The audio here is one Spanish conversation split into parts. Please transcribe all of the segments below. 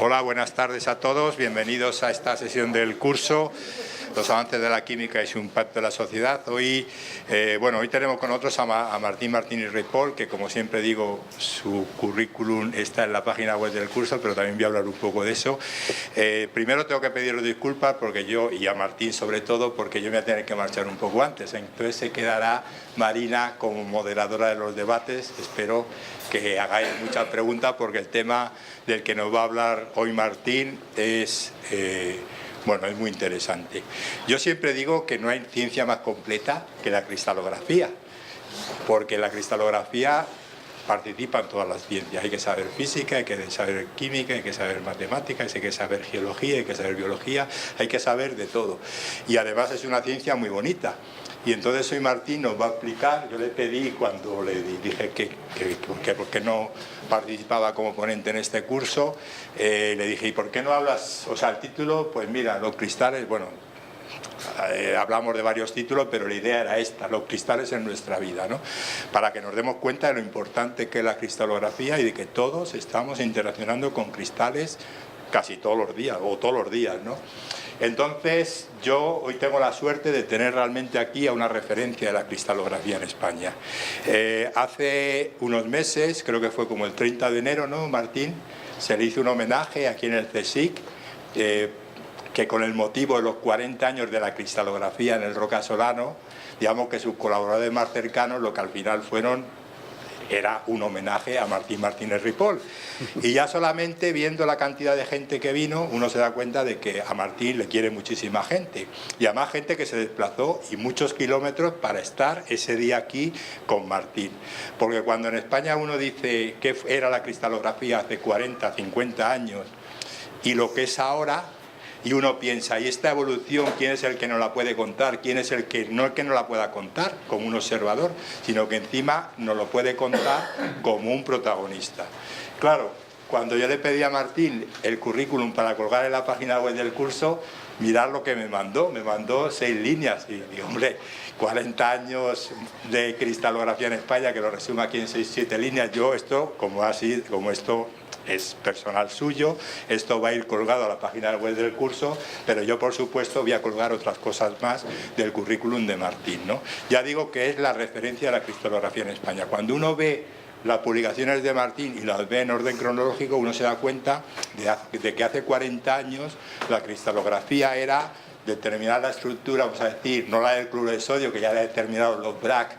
Hola, buenas tardes a todos. Bienvenidos a esta sesión del curso Los avances de la química y su impacto en la sociedad. Hoy tenemos con nosotros a Martín Martínez Ripoll, que como siempre digo, su currículum está en la página web del curso, pero también voy a hablar un poco de eso. Primero tengo que pedirle disculpas porque yo, y a Martín sobre todo, porque yo me voy a tener que marchar un poco antes. Entonces se quedará Marina como moderadora de los debates. Espero que hagáis muchas preguntas porque el tema del que nos va a hablar hoy Martín es muy interesante. Yo siempre digo que no hay ciencia más completa que la cristalografía, porque la cristalografía participa en todas las ciencias. Hay que saber física, hay que saber química, hay que saber matemáticas, hay que saber geología, hay que saber biología, hay que saber de todo. Y además es una ciencia muy bonita. Y entonces hoy Martín nos va a explicar. Yo le pedí cuando le dije que por qué no participaba como ponente en este curso, le dije, ¿y por qué no hablas? O sea, el título, pues mira, los cristales, hablamos de varios títulos, pero la idea era esta, los cristales en nuestra vida, ¿no? Para que nos demos cuenta de lo importante que es la cristalografía y de que todos estamos interaccionando con cristales casi todos los días, o todos los días, ¿no? Entonces, yo hoy tengo la suerte de tener realmente aquí a una referencia de la cristalografía en España. Hace unos meses, creo que fue como el 30 de enero, ¿no, Martín? Se le hizo un homenaje aquí en el CSIC, que con el motivo de los 40 años de la cristalografía en el Roca Solano, digamos que sus colaboradores más cercanos, lo que al final era un homenaje a Martín Martínez Ripoll. Y ya solamente viendo la cantidad de gente que vino, uno se da cuenta de que a Martín le quiere muchísima gente. Y además gente que se desplazó y muchos kilómetros para estar ese día aquí con Martín. Porque cuando en España uno dice qué era la cristalografía hace 40, 50 años y lo que es ahora, y uno piensa, ¿y esta evolución quién es el que nos la puede contar? ¿Quién es el que no es que no la pueda contar como un observador, sino que encima nos lo puede contar como un protagonista? Claro, cuando yo le pedí a Martín el currículum para colgar en la página web del curso, mirad lo que me mandó 6 líneas. Y digo, hombre, 40 años de cristalografía en España, que lo resumo aquí en 6-7 líneas, yo esto, como esto es personal suyo, esto va a ir colgado a la página web del curso, pero yo por supuesto voy a colgar otras cosas más del currículum de Martín, ¿no? Ya digo que es la referencia de la cristalografía en España. Cuando uno ve las publicaciones de Martín y las ve en orden cronológico, uno se da cuenta de que hace 40 años la cristalografía era determinar la estructura, vamos a decir, no la del cloruro de sodio, que ya la determinaron los Bragg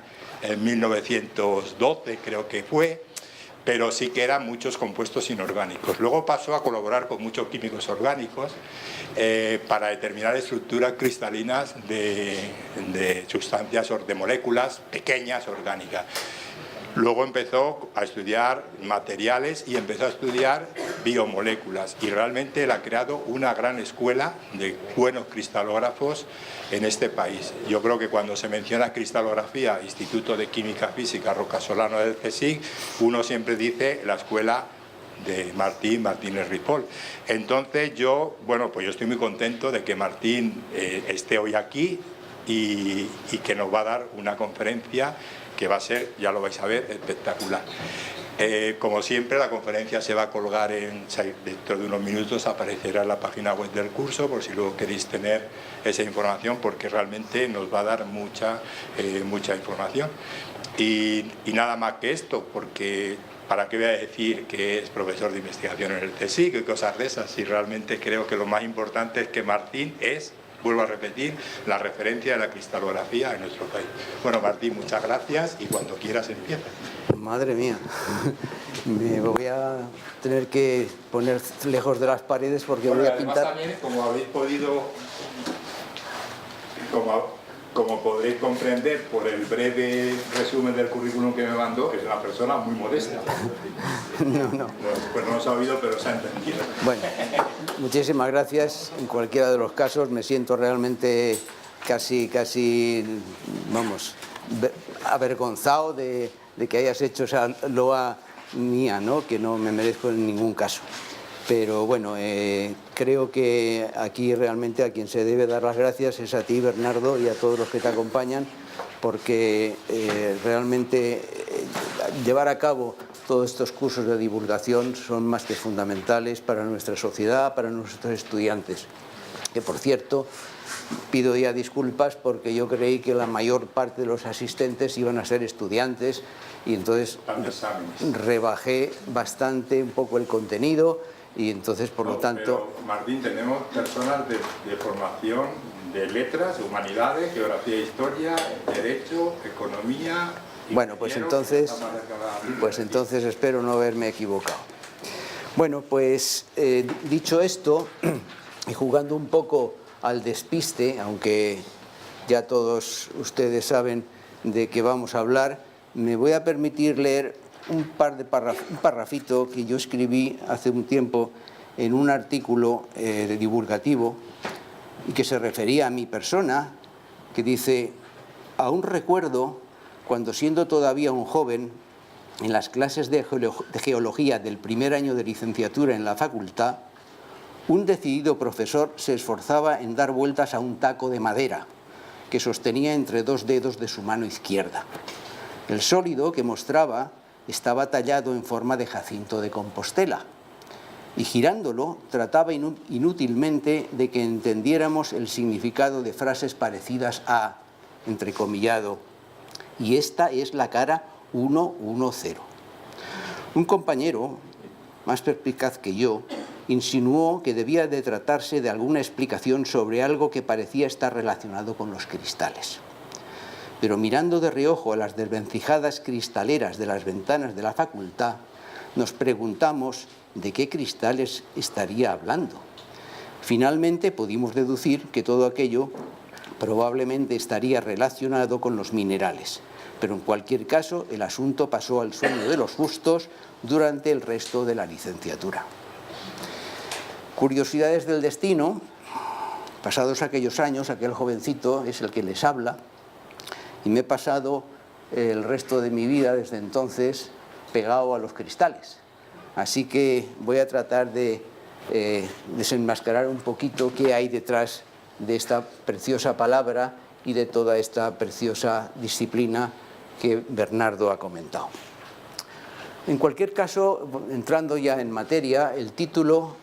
en 1912, creo que fue, pero sí que eran muchos compuestos inorgánicos. Luego pasó a colaborar con muchos químicos orgánicos para determinar estructuras cristalinas de sustancias, de moléculas pequeñas orgánicas. Luego empezó a estudiar materiales y empezó a estudiar biomoléculas, y realmente él ha creado una gran escuela de buenos cristalógrafos en este país. Yo creo que cuando se menciona cristalografía, Instituto de Química Física Roca Solano del CSIC, uno siempre dice la escuela de Martín Martínez Ripoll. Entonces yo estoy muy contento de que Martín esté hoy aquí y que nos va a dar una conferencia que va a ser, ya lo vais a ver, espectacular. Como siempre, la conferencia se va a colgar dentro de unos minutos, aparecerá en la página web del curso, por si luego queréis tener esa información, porque realmente nos va a dar mucha información. Y nada más que esto, porque ¿para qué voy a decir que es profesor de investigación en el CSIC y cosas de esas? Y realmente creo que lo más importante es que Martín vuelvo a repetir, la referencia de la cristalografía en nuestro país. Bueno, Martín, muchas gracias y cuando quieras empieza. Madre mía, me voy a tener que poner lejos de las paredes porque voy a pintar. También, como habéis podido, como podréis comprender por el breve resumen del currículum que me mandó, es una persona muy modesta. No. Pues no lo ha oído, pero se ha entendido. Bueno, muchísimas gracias. En cualquiera de los casos me siento realmente casi, avergonzado de que hayas hecho esa loa mía, ¿no? Que no me merezco en ningún caso. Pero bueno, creo que aquí realmente a quien se debe dar las gracias es a ti, Bernardo, y a todos los que te acompañan, porque realmente llevar a cabo todos estos cursos de divulgación son más que fundamentales para nuestra sociedad, para nuestros estudiantes. Que, por cierto, pido ya disculpas porque yo creí que la mayor parte de los asistentes iban a ser estudiantes y entonces rebajé bastante un poco el contenido y entonces, por lo tanto... Pero, Martín, tenemos personas de formación de letras, humanidades, geografía e historia, derecho, economía... Bueno, pues entonces espero no haberme equivocado. Bueno, pues dicho esto, y jugando un poco al despiste, aunque ya todos ustedes saben de qué vamos a hablar, me voy a permitir leer un parrafito que yo escribí hace un tiempo en un artículo divulgativo y que se refería a mi persona, que dice: aún recuerdo cuando, siendo todavía un joven, en las clases de geología del primer año de licenciatura en la facultad, un decidido profesor se esforzaba en dar vueltas a un taco de madera que sostenía entre dos dedos de su mano izquierda. El sólido que mostraba estaba tallado en forma de jacinto de Compostela y, girándolo, trataba inútilmente de que entendiéramos el significado de frases parecidas a, entrecomillado, y esta es la cara 110. Un compañero, más perspicaz que yo, insinuó que debía de tratarse de alguna explicación sobre algo que parecía estar relacionado con los cristales. Pero mirando de reojo a las desvencijadas cristaleras de las ventanas de la facultad, nos preguntamos de qué cristales estaría hablando. Finalmente pudimos deducir que todo aquello probablemente estaría relacionado con los minerales, pero en cualquier caso el asunto pasó al sueño de los justos durante el resto de la licenciatura. Curiosidades del destino. Pasados aquellos años, aquel jovencito es el que les habla, y me he pasado el resto de mi vida desde entonces pegado a los cristales. Así que voy a tratar de desenmascarar un poquito qué hay detrás de esta preciosa palabra y de toda esta preciosa disciplina que Bernardo ha comentado. En cualquier caso, entrando ya en materia, el título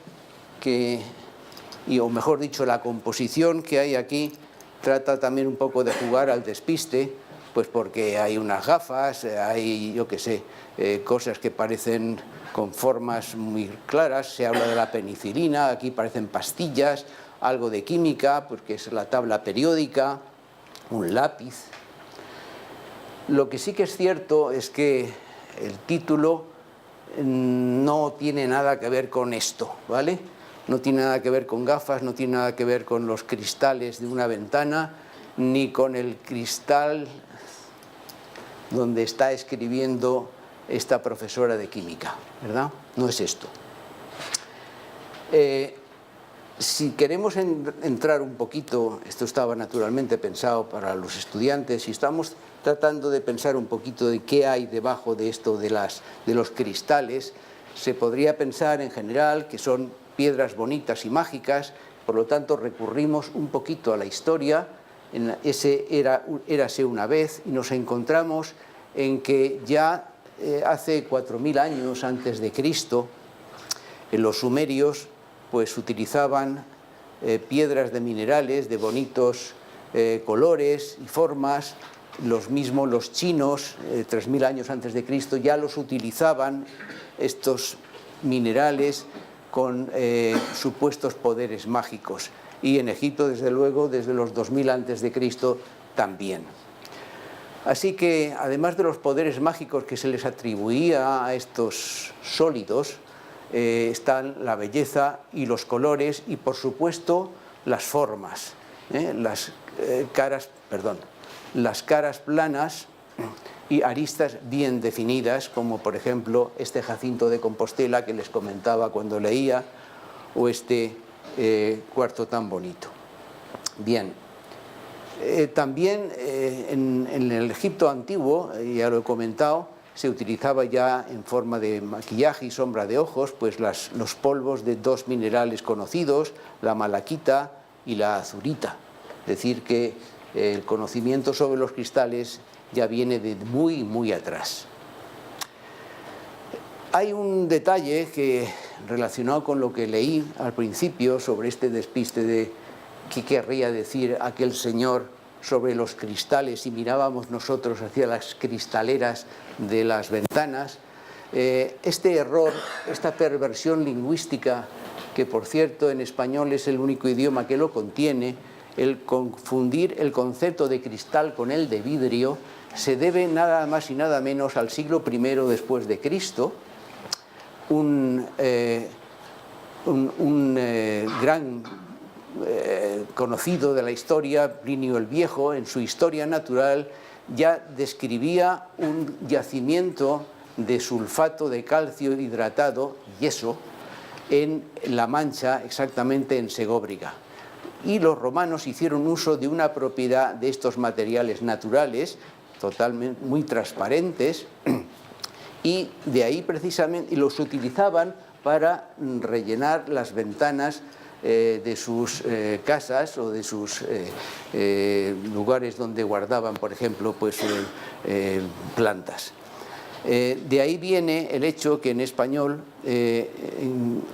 o mejor dicho, la composición que hay aquí trata también un poco de jugar al despiste, pues porque hay unas gafas, hay, yo qué sé, cosas que parecen con formas muy claras. Se habla de la penicilina, aquí parecen pastillas, algo de química, porque es la tabla periódica, un lápiz. Lo que sí que es cierto es que el título no tiene nada que ver con esto, ¿vale? No tiene nada que ver con gafas, no tiene nada que ver con los cristales de una ventana, ni con el cristal donde está escribiendo esta profesora de química, ¿verdad? No es esto. Si queremos entrar un poquito, esto estaba naturalmente pensado para los estudiantes, y estamos tratando de pensar un poquito de qué hay debajo de esto de los cristales, se podría pensar en general que son piedras bonitas y mágicas. Por lo tanto recurrimos un poquito a la historia, érase una vez, y nos encontramos en que ya hace 4000 años antes de Cristo, en los sumerios pues utilizaban piedras de minerales de bonitos colores y formas. Los chinos, 3000 años antes de Cristo, ya los utilizaban, estos minerales, con supuestos poderes mágicos. Y en Egipto, desde luego, desde los 2000 antes de Cristo también. Así que, además de los poderes mágicos que se les atribuía a estos sólidos, están la belleza y los colores y, por supuesto, las formas, las caras planas y aristas bien definidas, como por ejemplo este jacinto de Compostela que les comentaba cuando leía, o este cuarzo tan bonito. Bien, también en el Egipto antiguo, ya lo he comentado, se utilizaba ya en forma de maquillaje y sombra de ojos pues los polvos de dos minerales conocidos, la malaquita y la azurita. Es decir, que el conocimiento sobre los cristales ya viene de muy, muy atrás. Hay un detalle que, relacionado con lo que leí al principio sobre este despiste de qué querría decir aquel señor sobre los cristales, y mirábamos nosotros hacia las cristaleras de las ventanas. Este error, esta perversión lingüística, que por cierto en español es el único idioma que lo contiene, el confundir el concepto de cristal con el de vidrio, se debe nada más y nada menos al siglo I después de Cristo. Un gran conocido de la historia, Plinio el Viejo, en su Historia Natural, ya describía un yacimiento de sulfato de calcio hidratado, yeso, en La Mancha, exactamente en Segóbriga. Y los romanos hicieron uso de una propiedad de estos materiales naturales, totalmente muy transparentes, y de ahí precisamente los utilizaban para rellenar las ventanas de sus casas o de sus lugares donde guardaban, por ejemplo, pues, plantas. De ahí viene el hecho que en español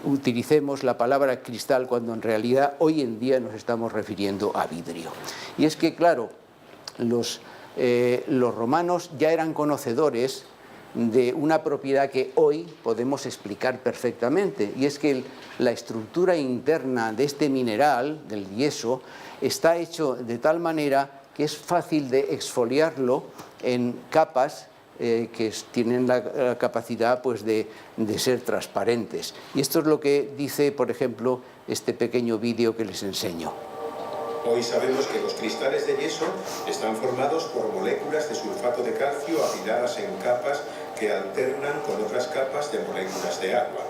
utilicemos la palabra cristal cuando en realidad hoy en día nos estamos refiriendo a vidrio. Y es que, claro, los romanos ya eran conocedores de una propiedad que hoy podemos explicar perfectamente, y es que la estructura interna de este mineral, del yeso, está hecho de tal manera que es fácil de exfoliarlo en capas que tienen la capacidad, pues, de ser transparentes. Y esto es lo que dice, por ejemplo, este pequeño vídeo que les enseño. Hoy sabemos que los cristales de yeso están formados por moléculas de sulfato de calcio apiladas en capas que alternan con otras capas de moléculas de agua.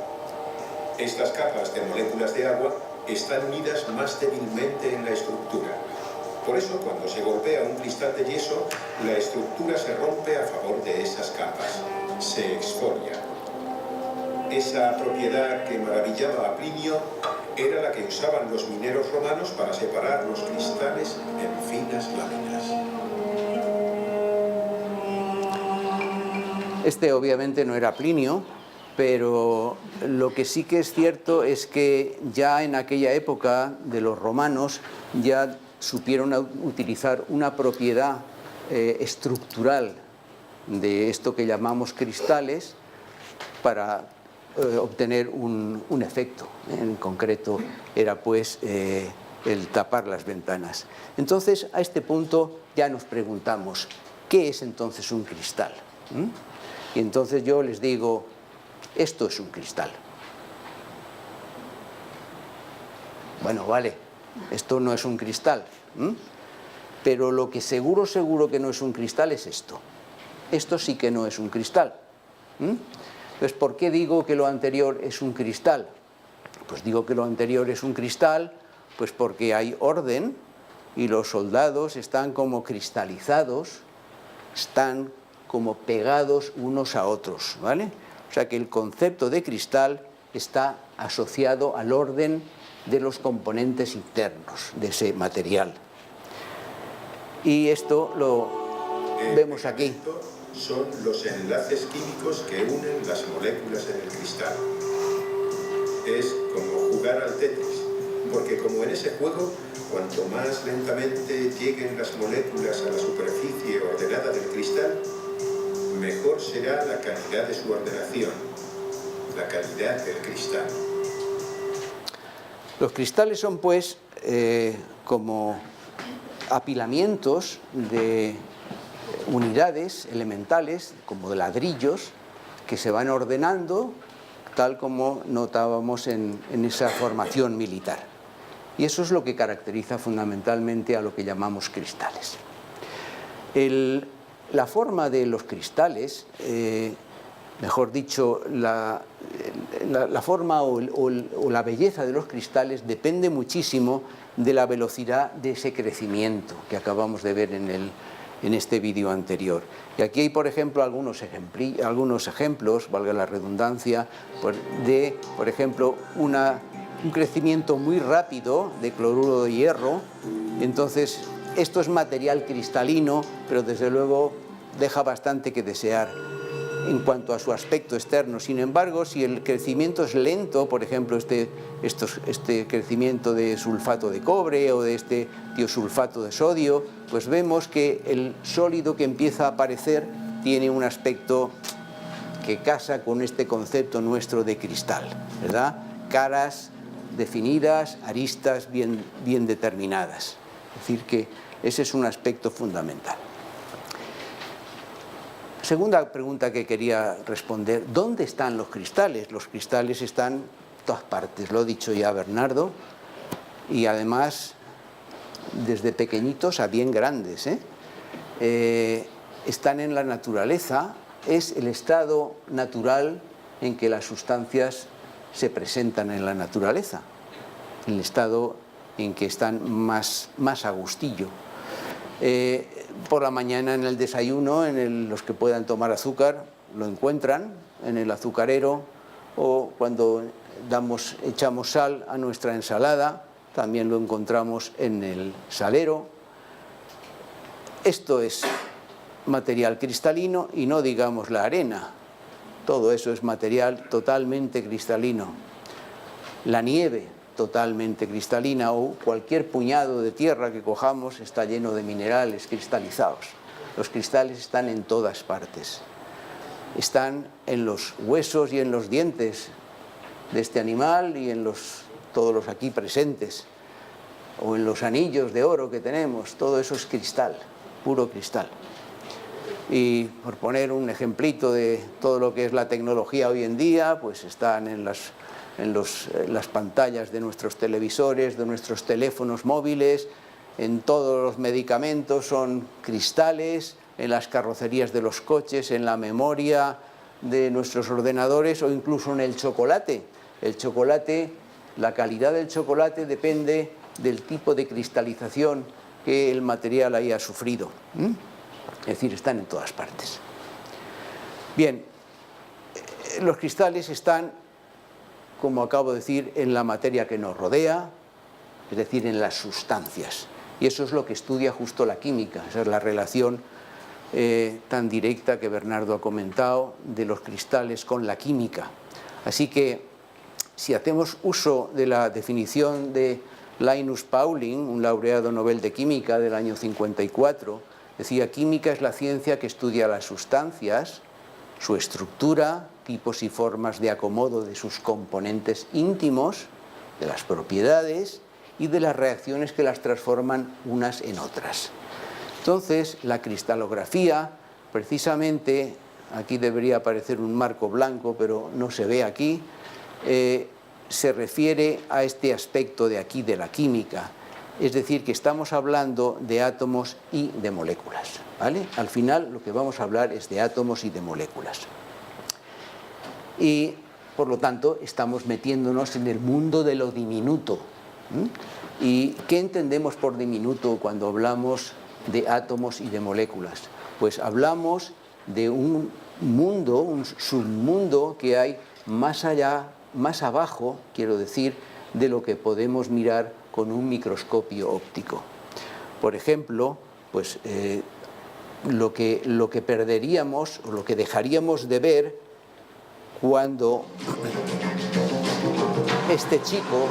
Estas capas de moléculas de agua están unidas más débilmente en la estructura. Por eso, cuando se golpea un cristal de yeso, la estructura se rompe a favor de esas capas, se exfolia. Esa propiedad que maravillaba a Plinio era la que usaban los mineros romanos para separar los cristales en finas láminas. Este obviamente no era Plinio, pero lo que sí que es cierto es que ya en aquella época de los romanos ya supieron utilizar una propiedad estructural de esto que llamamos cristales para obtener un efecto. En concreto era, pues, el tapar las ventanas. Entonces, a este punto ya nos preguntamos, ¿qué es entonces un cristal? Y entonces yo les digo, esto es un cristal. Bueno, vale, esto no es un cristal, pero lo que seguro que no es un cristal es esto. Esto sí que no es un cristal. Entonces, ¿por qué digo que lo anterior es un cristal? Pues digo que lo anterior es un cristal, pues porque hay orden y los soldados están como cristalizados, están como pegados unos a otros, ¿vale? O sea que el concepto de cristal está asociado al orden de los componentes internos de ese material. Y esto lo vemos aquí. Son los enlaces químicos que unen las moléculas en el cristal. Es como jugar al Tetris, porque como en ese juego, cuanto más lentamente lleguen las moléculas a la superficie ordenada del cristal, mejor será la calidad de su ordenación, la calidad del cristal. Los cristales son, pues, como apilamientos de unidades elementales, como de ladrillos, que se van ordenando tal como notábamos en esa formación militar. Y eso es lo que caracteriza fundamentalmente a lo que llamamos cristales. La forma de los cristales, mejor dicho, la forma o la belleza de los cristales depende muchísimo de la velocidad de ese crecimiento que acabamos de ver en este vídeo anterior. Y aquí hay, por ejemplo, algunos ejemplos, valga la redundancia, de, por ejemplo, un crecimiento muy rápido de cloruro de hierro. Entonces, esto es material cristalino, pero desde luego deja bastante que desear. en cuanto a su aspecto externo. Sin embargo, si el crecimiento es lento, por ejemplo, este crecimiento de sulfato de cobre o de este tiosulfato de sodio, pues vemos que el sólido que empieza a aparecer tiene un aspecto que casa con este concepto nuestro de cristal, ¿verdad? Caras definidas, aristas bien determinadas. Es decir, que ese es un aspecto fundamental. Segunda pregunta que quería responder: ¿dónde están los cristales? Los cristales están en todas partes, lo ha dicho ya Bernardo, y además desde pequeñitos a bien grandes, están en la naturaleza. Es el estado natural en que las sustancias se presentan en la naturaleza, el estado en que están más a gustillo. Por la mañana en el desayuno, los que puedan tomar azúcar, lo encuentran en el azucarero, o cuando echamos sal a nuestra ensalada, también lo encontramos en el salero. Esto es material cristalino, y no digamos la arena, todo eso es material totalmente cristalino. La nieve, totalmente cristalina, o cualquier puñado de tierra que cojamos está lleno de minerales cristalizados. Los cristales están en todas partes. Están en los huesos y en los dientes de este animal y en todos los aquí presentes, o en los anillos de oro que tenemos. Todo eso es cristal, puro cristal. Y por poner un ejemplito de todo lo que es la tecnología hoy en día, pues están en las pantallas de nuestros televisores, de nuestros teléfonos móviles, en todos los medicamentos son cristales, en las carrocerías de los coches, en la memoria de nuestros ordenadores, o incluso en el chocolate. El chocolate, la calidad del chocolate depende del tipo de cristalización que el material haya sufrido. Es decir, están en todas partes. Bien, los cristales están, como acabo de decir, en la materia que nos rodea, es decir, en las sustancias. Y eso es lo que estudia justo la química. Esa es la relación tan directa que Bernardo ha comentado de los cristales con la química. Así que, si hacemos uso de la definición de Linus Pauling, un laureado Nobel de Química del año 54, decía: química es la ciencia que estudia las sustancias, su estructura, tipos y formas de acomodo de sus componentes íntimos, de las propiedades y de las reacciones que las transforman unas en otras. Entonces, la cristalografía, precisamente, aquí debería aparecer un marco blanco, pero no se ve aquí, se refiere a este aspecto de aquí de la química. Es decir, que estamos hablando de átomos y de moléculas, ¿vale? Al final lo que vamos a hablar es de átomos y de moléculas. Y, por lo tanto, estamos metiéndonos en el mundo de lo diminuto. ¿Y qué entendemos por diminuto cuando hablamos de átomos y de moléculas? Pues hablamos de un mundo, un submundo que hay más allá, más abajo, quiero decir, de lo que podemos mirar con un microscopio óptico. Por ejemplo, pues lo que perderíamos, o lo que dejaríamos de ver cuando este chico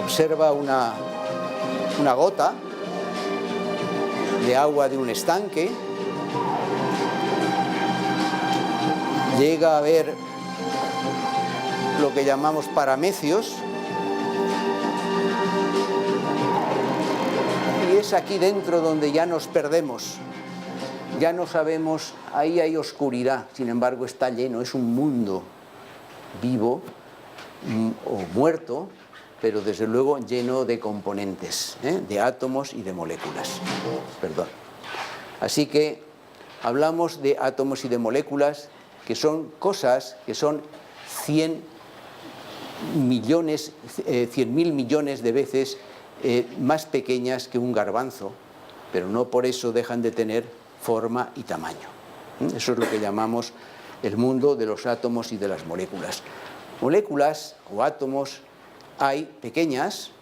observa una gota de agua de un estanque, llega a ver lo que llamamos paramecios, y es aquí dentro donde ya nos perdemos, ya no sabemos, ahí hay oscuridad, sin embargo está lleno, es un mundo vivo o muerto, pero desde luego lleno de componentes, de átomos y de moléculas. Perdón. Así que hablamos de átomos y de moléculas, que son cosas que son 100.000 millones de veces más pequeñas que un garbanzo, pero no por eso dejan de tener forma y tamaño. Eso es lo que llamamos el mundo de los átomos y de las moléculas. Moléculas o átomos hay pequeñas,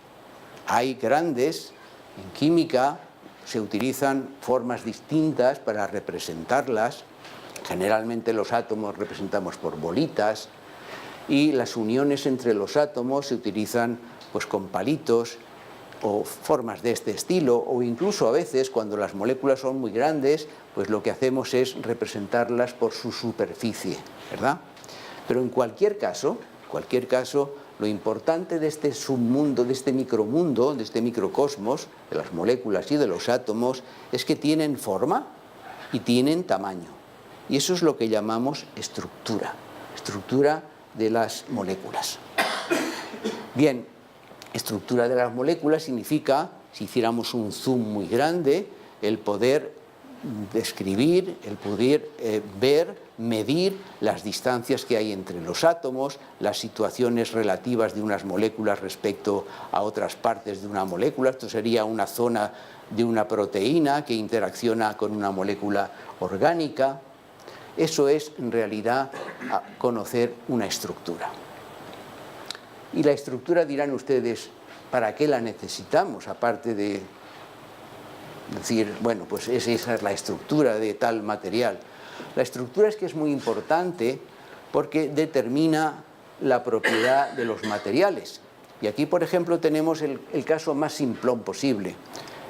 hay grandes En química se utilizan formas distintas para representarlas. Generalmente los átomos representamos por bolitas y las uniones entre los átomos se utilizan pues con palitos o formas de este estilo, o incluso a veces cuando las moléculas son muy grandes, pues lo que hacemos es representarlas por su superficie, ¿verdad? Pero en cualquier caso, lo importante de este submundo, de este micromundo, de este microcosmos, de las moléculas y de los átomos, es que tienen forma y tienen tamaño. Y eso es lo que llamamos estructura de las moléculas. Bien, estructura de las moléculas significa, si hiciéramos un zoom muy grande, el poder describir, el poder ver, medir las distancias que hay entre los átomos, las situaciones relativas de unas moléculas respecto a otras partes de una molécula. Esto sería una zona de una proteína que interacciona con una molécula orgánica. Eso es, en realidad, conocer una estructura. Y la estructura, dirán ustedes, ¿para qué la necesitamos? Aparte de decir, bueno, pues esa es la estructura de tal material. La estructura es que es muy importante porque determina la propiedad de los materiales. Y aquí, por ejemplo, tenemos el caso más simplón posible,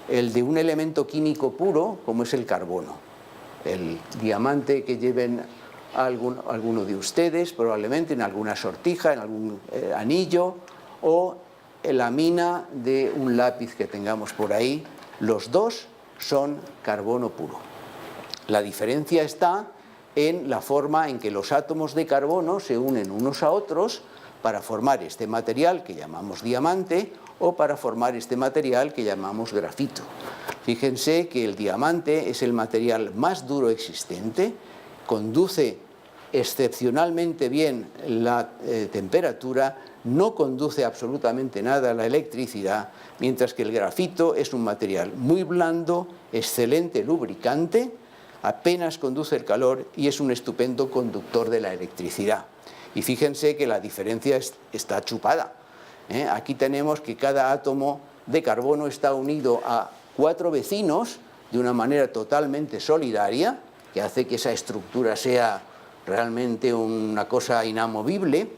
el de un elemento químico puro como es el carbono. El diamante que lleven alguno de ustedes, probablemente en alguna sortija, en algún anillo, o la mina de un lápiz que tengamos por ahí, los dos son carbono puro. La diferencia está en la forma en que los átomos de carbono se unen unos a otros para formar este material que llamamos diamante o para formar este material que llamamos grafito. Fíjense que el diamante es el material más duro existente, conduce excepcionalmente bien la temperatura, no conduce absolutamente nada a la electricidad, mientras que el grafito es un material muy blando, excelente lubricante, apenas conduce el calor y es un estupendo conductor de la electricidad. Y fíjense que la diferencia está chupada. Aquí tenemos que cada átomo de carbono está unido a 4 vecinos de una manera totalmente solidaria, que hace que esa estructura sea realmente una cosa inamovible,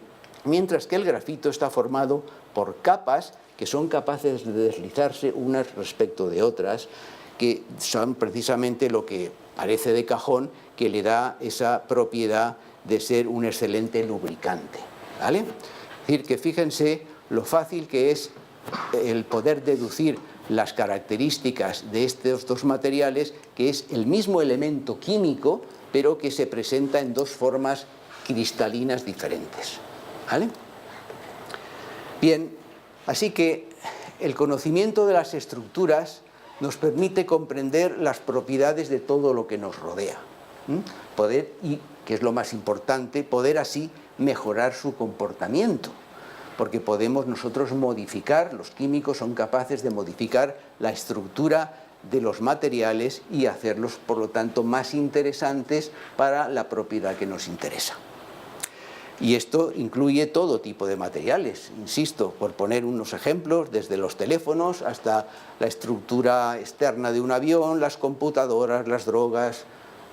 mientras que el grafito está formado por capas que son capaces de deslizarse unas respecto de otras, que son precisamente lo que parece de cajón que le da esa propiedad de ser un excelente lubricante, ¿vale? Es decir, que fíjense lo fácil que es el poder deducir las características de estos dos materiales, que es el mismo elemento químico, pero que se presenta en dos formas cristalinas diferentes, ¿vale? Bien, así que el conocimiento de las estructuras nos permite comprender las propiedades de todo lo que nos rodea, poder, y que es lo más importante, poder así mejorar su comportamiento, porque podemos nosotros modificar, los químicos son capaces de modificar la estructura de los materiales y hacerlos, por lo tanto, más interesantes para la propiedad que nos interesa. Y esto incluye todo tipo de materiales, insisto, por poner unos ejemplos, desde los teléfonos hasta la estructura externa de un avión, las computadoras, las drogas,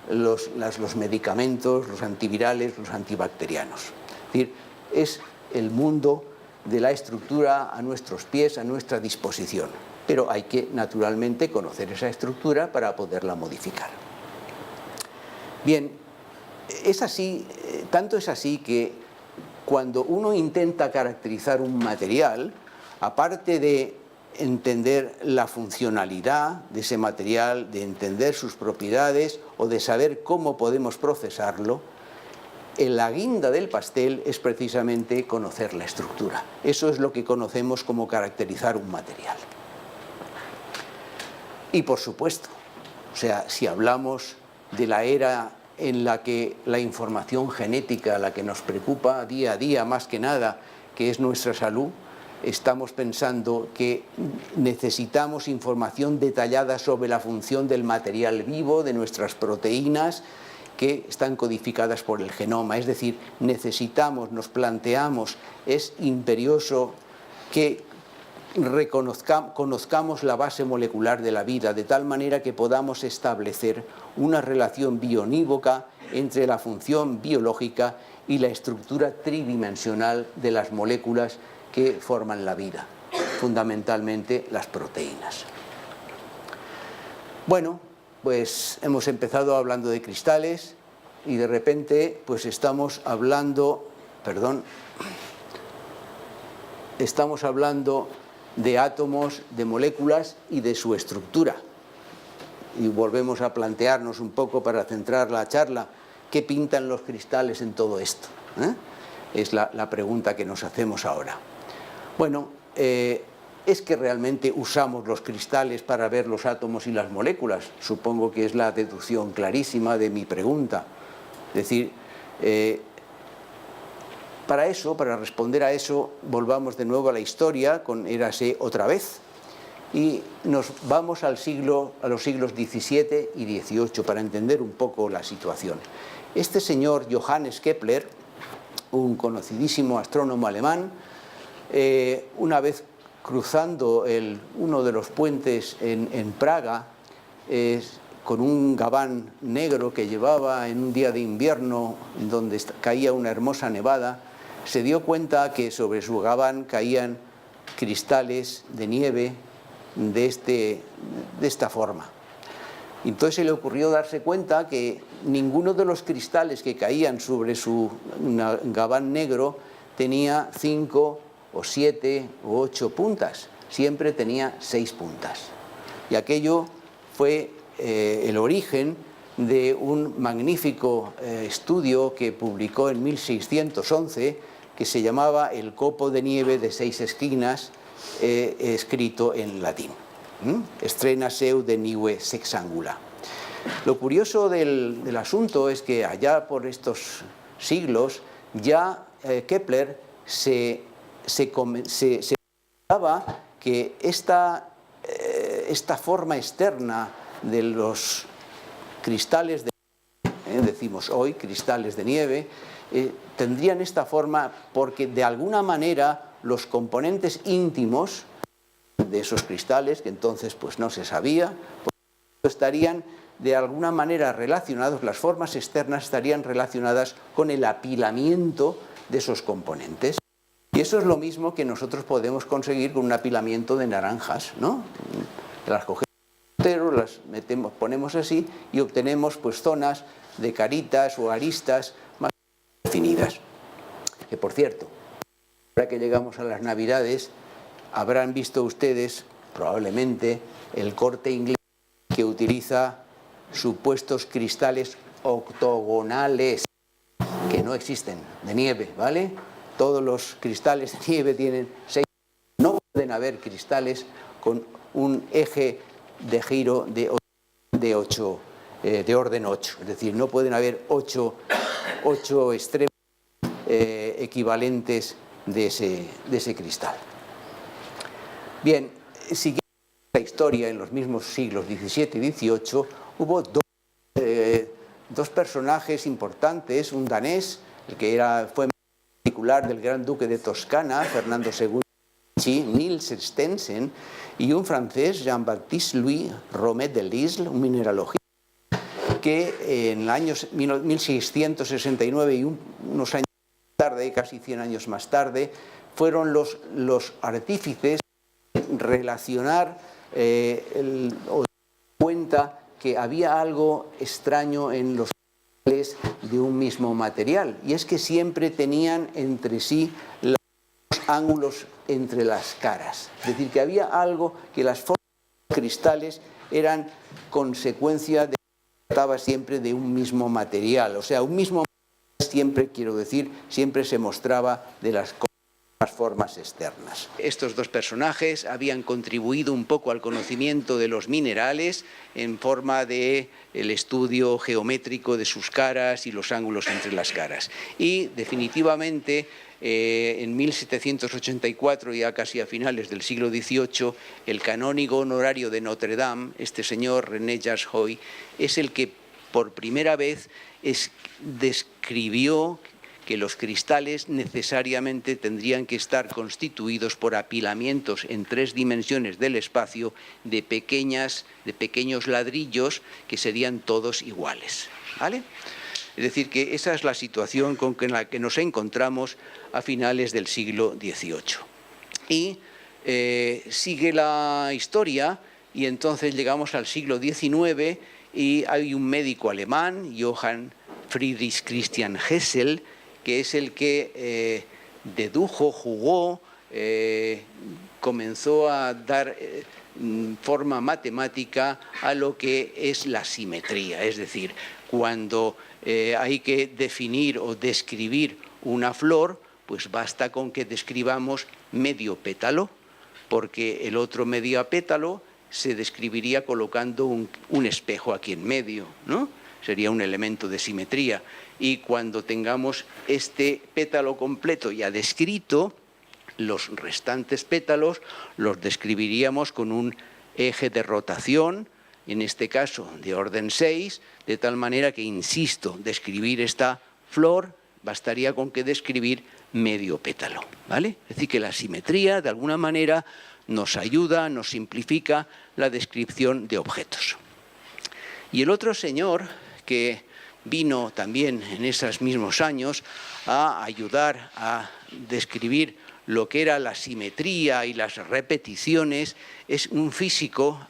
los medicamentos, los antivirales, los antibacterianos. Es decir, es el mundo de la estructura a nuestros pies, a nuestra disposición. Pero hay que, naturalmente, conocer esa estructura para poderla modificar. Bien, es así, tanto es así que cuando uno intenta caracterizar un material, aparte de entender la funcionalidad de ese material, de entender sus propiedades o de saber cómo podemos procesarlo, la guinda del pastel es precisamente conocer la estructura. Eso es lo que conocemos como caracterizar un material. Y por supuesto, o sea, si hablamos de la era en la que la información genética, la que nos preocupa día a día más que nada, que es nuestra salud, estamos pensando que necesitamos información detallada sobre la función del material vivo, de nuestras proteínas, que están codificadas por el genoma. Es decir, necesitamos, nos planteamos, es imperioso que conozcamos la base molecular de la vida, de tal manera que podamos establecer una relación bionívoca entre la función biológica y la estructura tridimensional de las moléculas que forman la vida, fundamentalmente las proteínas. Bueno, pues hemos empezado hablando de cristales y de repente pues estamos hablando de átomos, de moléculas y de su estructura. Y volvemos a plantearnos un poco, para centrar la charla, ¿qué pintan los cristales en todo esto? Es la pregunta que nos hacemos ahora. Bueno, ¿es que realmente usamos los cristales para ver los átomos y las moléculas? Supongo que es la deducción clarísima de mi pregunta. Es decir, para responder a eso, volvamos de nuevo a la historia con Érase otra vez y nos vamos a los siglos XVII y XVIII para entender un poco la situación. Este señor Johannes Kepler, un conocidísimo astrónomo alemán, una vez cruzando uno de los puentes en Praga, con un gabán negro que llevaba en un día de invierno donde caía una hermosa nevada, se dio cuenta que sobre su gabán caían cristales de nieve de esta forma. Entonces se le ocurrió darse cuenta que ninguno de los cristales que caían sobre su gabán negro tenía 5 o 7 o 8 puntas, siempre tenía 6 puntas. Y aquello fue el origen de un magnífico estudio que publicó en 1611, que se llamaba El copo de nieve de 6 esquinas, escrito en latín. Strena seu de nive sexangula. Lo curioso del asunto es que allá por estos siglos ya Kepler se pensaba que esta forma externa de los cristales de nieve, decimos hoy cristales de nieve, tendrían esta forma porque de alguna manera los componentes íntimos de esos cristales, que entonces pues no se sabía, pues, estarían de alguna manera relacionados, las formas externas estarían relacionadas con el apilamiento de esos componentes. Y eso es lo mismo que nosotros podemos conseguir con un apilamiento de naranjas, ¿no? Las cogemos, las metemos, ponemos así y obtenemos pues zonas de caritas o aristas más definidas. Que por cierto, ahora que llegamos a las Navidades, habrán visto ustedes probablemente el Corte Inglés, que utiliza supuestos cristales octogonales que no existen, de nieve, ¿vale? Todos los cristales de nieve tienen 6. No pueden haber cristales con un eje de giro de orden 8, es decir, no pueden haber 8 extremos equivalentes de ese cristal. Bien, siguiendo la historia, en los mismos siglos XVII y XVIII hubo dos personajes importantes, un danés, el que fue particular del gran duque de Toscana, Fernando II, Niels Stensen, y un francés, Jean-Baptiste Louis Romet de Lisle, un mineralogista, que en el año 1669 y unos años más tarde, casi 100 años más tarde, fueron los artífices de relacionar o cuenta que había algo extraño en los cristales de un mismo material, y es que siempre tenían entre sí los ángulos entre las caras, es decir, que había algo, que las formas de los cristales eran consecuencia de que trataba siempre de un mismo material, o sea, un mismo material siempre, quiero decir, siempre se mostraba de las formas externas. Estos dos personajes habían contribuido un poco al conocimiento de los minerales en forma de el estudio geométrico de sus caras y los ángulos entre las caras. Y definitivamente en 1784, ya casi a finales del siglo XVIII, el canónigo honorario de Notre Dame, este señor René Jashoy, es el que por primera vez describió que los cristales necesariamente tendrían que estar constituidos por apilamientos en 3 dimensiones del espacio de pequeños ladrillos que serían todos iguales, ¿vale? Es decir, que esa es la situación con la que nos encontramos a finales del siglo XVIII. Y sigue la historia y entonces llegamos al siglo XIX y hay un médico alemán, Johann Friedrich Christian Hessel, que es el que jugó, comenzó a dar forma matemática a lo que es la simetría. Es decir, cuando hay que definir o describir una flor, pues basta con que describamos medio pétalo, porque el otro medio pétalo se describiría colocando un espejo aquí en medio, ¿no? Sería un elemento de simetría. Y cuando tengamos este pétalo completo ya descrito, los restantes pétalos los describiríamos con un eje de rotación, en este caso de orden 6, de tal manera que, insisto, describir esta flor bastaría con que describir medio pétalo, ¿vale? Es decir, que la simetría, de alguna manera, nos ayuda, nos simplifica la descripción de objetos. Y el otro señor que vino también en esos mismos años a ayudar a describir lo que era la simetría y las repeticiones es un físico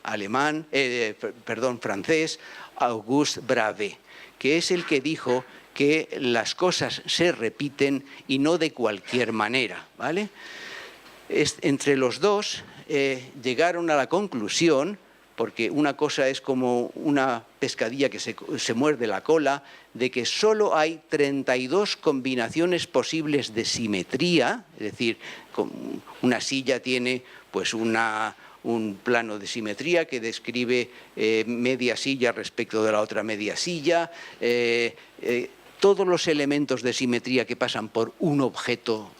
francés, Auguste Bravé, que es el que dijo que las cosas se repiten y no de cualquier manera, ¿vale? Entre los dos llegaron a la conclusión, porque una cosa es como una pescadilla que se muerde la cola, de que solo hay 32 combinaciones posibles de simetría, es decir, una silla tiene pues un plano de simetría que describe media silla respecto de la otra media silla, todos los elementos de simetría que pasan por un objeto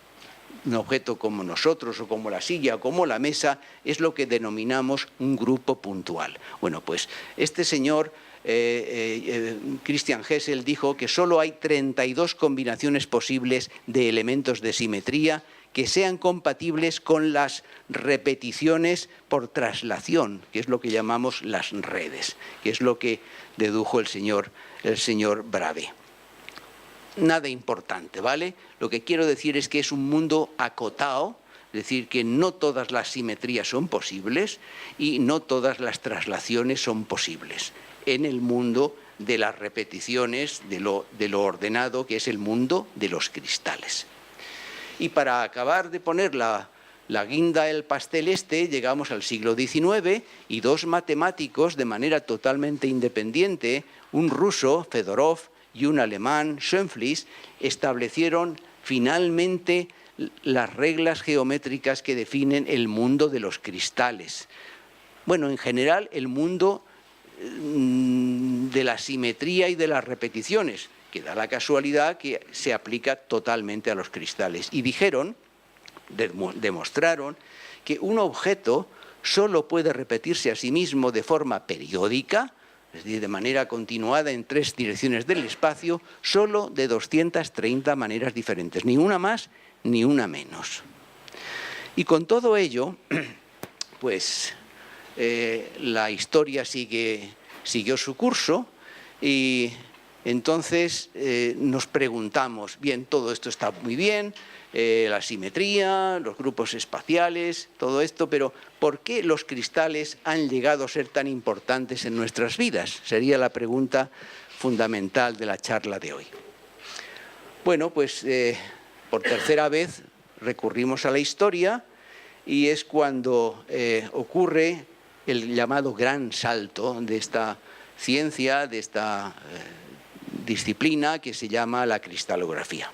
como nosotros, o como la silla, o como la mesa, es lo que denominamos un grupo puntual. Bueno, pues este señor, Christian Hessel, dijo que solo hay 32 combinaciones posibles de elementos de simetría que sean compatibles con las repeticiones por traslación, que es lo que llamamos las redes, que es lo que dedujo el señor Bravé. Nada importante, ¿vale? Lo que quiero decir es que es un mundo acotado, es decir, que no todas las simetrías son posibles y no todas las traslaciones son posibles en el mundo de las repeticiones, de lo ordenado, que es el mundo de los cristales. Y para acabar de poner la guinda del pastel llegamos al siglo XIX y 2 matemáticos de manera totalmente independiente, un ruso, Fedorov, y un alemán, Schoenflies, establecieron finalmente las reglas geométricas que definen el mundo de los cristales. Bueno, en general, el mundo de la simetría y de las repeticiones, que da la casualidad que se aplica totalmente a los cristales. Y demostraron que un objeto solo puede repetirse a sí mismo de forma periódica, es decir, de manera continuada en 3 direcciones del espacio, solo de 230 maneras diferentes, ni una más ni una menos. Y con todo ello, pues la historia siguió su curso y entonces nos preguntamos, bien, todo esto está muy bien, la simetría, los grupos espaciales, todo esto, pero ¿por qué los cristales han llegado a ser tan importantes en nuestras vidas? Sería la pregunta fundamental de la charla de hoy. Bueno, pues por tercera vez recurrimos a la historia y es cuando ocurre el llamado gran salto de esta ciencia, de esta disciplina que se llama la cristalografía.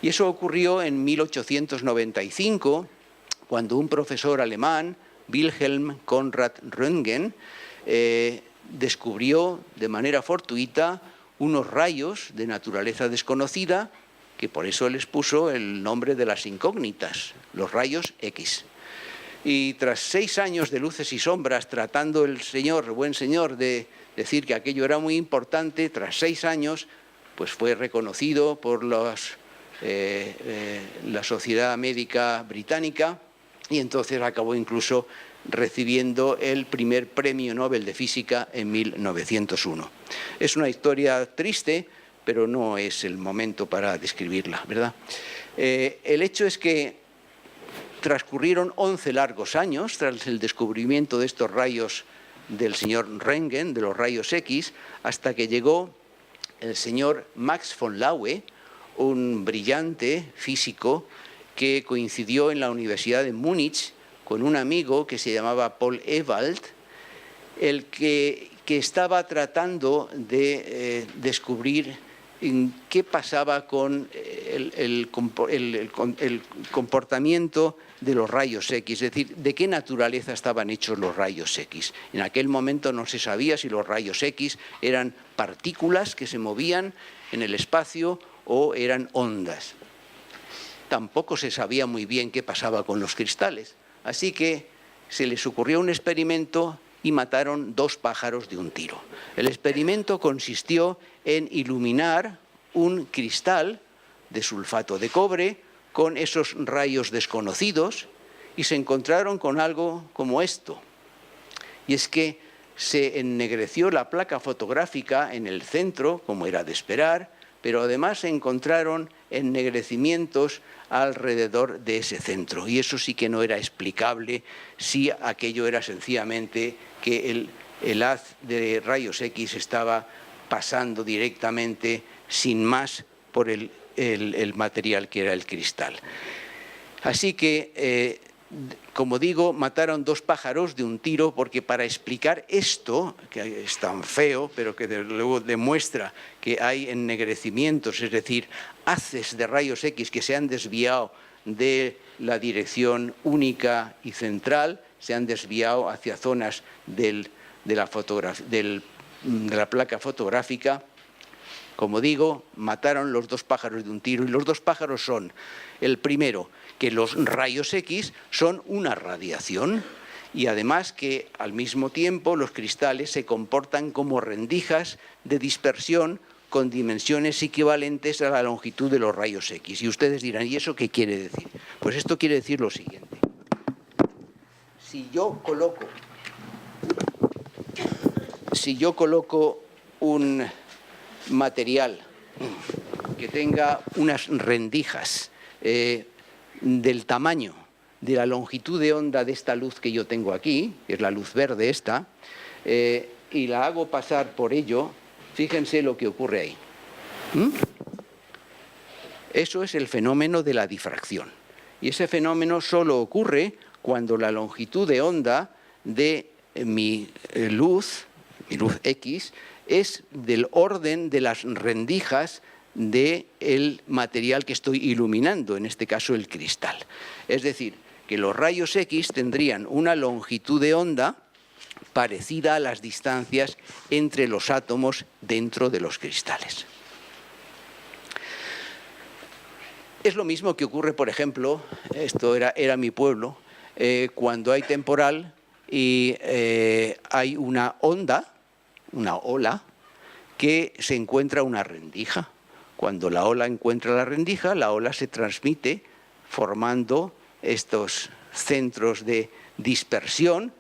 Y eso ocurrió en 1895, cuando un profesor alemán, Wilhelm Conrad Röntgen, descubrió de manera fortuita unos rayos de naturaleza desconocida, que por eso les puso el nombre de las incógnitas, los rayos X. Y tras 6 años de luces y sombras, tratando el buen señor, de decir que aquello era muy importante, tras 6 años, pues fue reconocido por los la Sociedad Médica Británica, y entonces acabó incluso recibiendo el primer premio Nobel de Física en 1901. Es una historia triste, pero no es el momento para describirla, ¿verdad? El hecho es que transcurrieron 11 largos años tras el descubrimiento de estos rayos del señor Röntgen, de los rayos X, hasta que llegó el señor Max von Laue, un brillante físico que coincidió en la Universidad de Múnich con un amigo que se llamaba Paul Ewald, el que estaba tratando de descubrir qué pasaba con el comportamiento de los rayos X, es decir, de qué naturaleza estaban hechos los rayos X. En aquel momento no se sabía si los rayos X eran partículas que se movían en el espacio o eran ondas. Tampoco se sabía muy bien qué pasaba con los cristales, así que se les ocurrió un experimento y mataron 2 pájaros de un tiro. El experimento consistió en iluminar un cristal de sulfato de cobre con esos rayos desconocidos y se encontraron con algo como esto. Y es que se ennegreció la placa fotográfica en el centro, como era de esperar, pero además se encontraron ennegrecimientos alrededor de ese centro. Y eso sí que no era explicable si aquello era sencillamente que el haz de rayos X estaba pasando directamente, sin más, por el material que era el cristal. Así que, como digo, mataron 2 pájaros de un tiro, porque para explicar esto, que es tan feo, pero que desde luego demuestra que hay ennegrecimientos, es decir, haces de rayos X que se han desviado de la dirección única y central, se han desviado hacia zonas de la placa fotográfica. Como digo, mataron los 2 pájaros de un tiro, y los 2 pájaros son, el primero, que los rayos X son una radiación, y además que al mismo tiempo los cristales se comportan como rendijas de dispersión con dimensiones equivalentes a la longitud de los rayos X. Y ustedes dirán, ¿y eso qué quiere decir? Pues esto quiere decir lo siguiente. Si yo coloco un material que tenga unas rendijas del tamaño de la longitud de onda de esta luz que yo tengo aquí, que es la luz verde esta, y la hago pasar por ello, fíjense lo que ocurre ahí. Eso es el fenómeno de la difracción. Y ese fenómeno solo ocurre cuando la longitud de onda de mi luz X, es del orden de las rendijas del material que estoy iluminando, en este caso el cristal. Es decir, que los rayos X tendrían una longitud de onda parecida a las distancias entre los átomos dentro de los cristales. Es lo mismo que ocurre, por ejemplo, esto era mi pueblo, cuando hay temporal y hay una onda, una ola, que se encuentra una rendija. Cuando la ola encuentra la rendija, la ola se transmite formando estos centros de dispersión,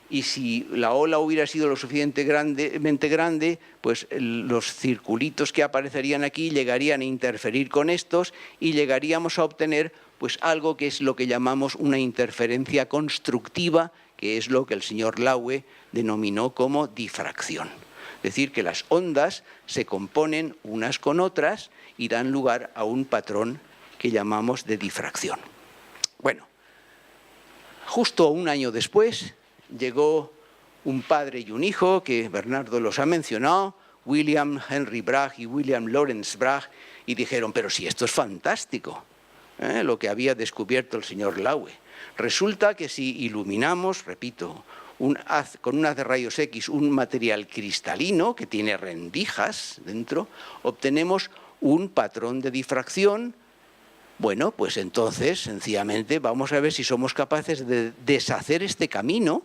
y si la ola hubiera sido lo suficientemente grande, pues los circulitos que aparecerían aquí llegarían a interferir con estos y llegaríamos a obtener pues algo que es lo que llamamos una interferencia constructiva, que es lo que el señor Laue denominó como difracción. Es decir, que las ondas se componen unas con otras y dan lugar a un patrón que llamamos de difracción. Bueno, justo un año después llegó un padre y un hijo, que Bernardo los ha mencionado, William Henry Bragg y William Lawrence Bragg, y dijeron, pero si esto es fantástico, lo que había descubierto el señor Laue. Resulta que si iluminamos, repito, con un haz de rayos X un material cristalino que tiene rendijas dentro, obtenemos un patrón de difracción. Bueno, pues entonces, sencillamente, vamos a ver si somos capaces de deshacer este camino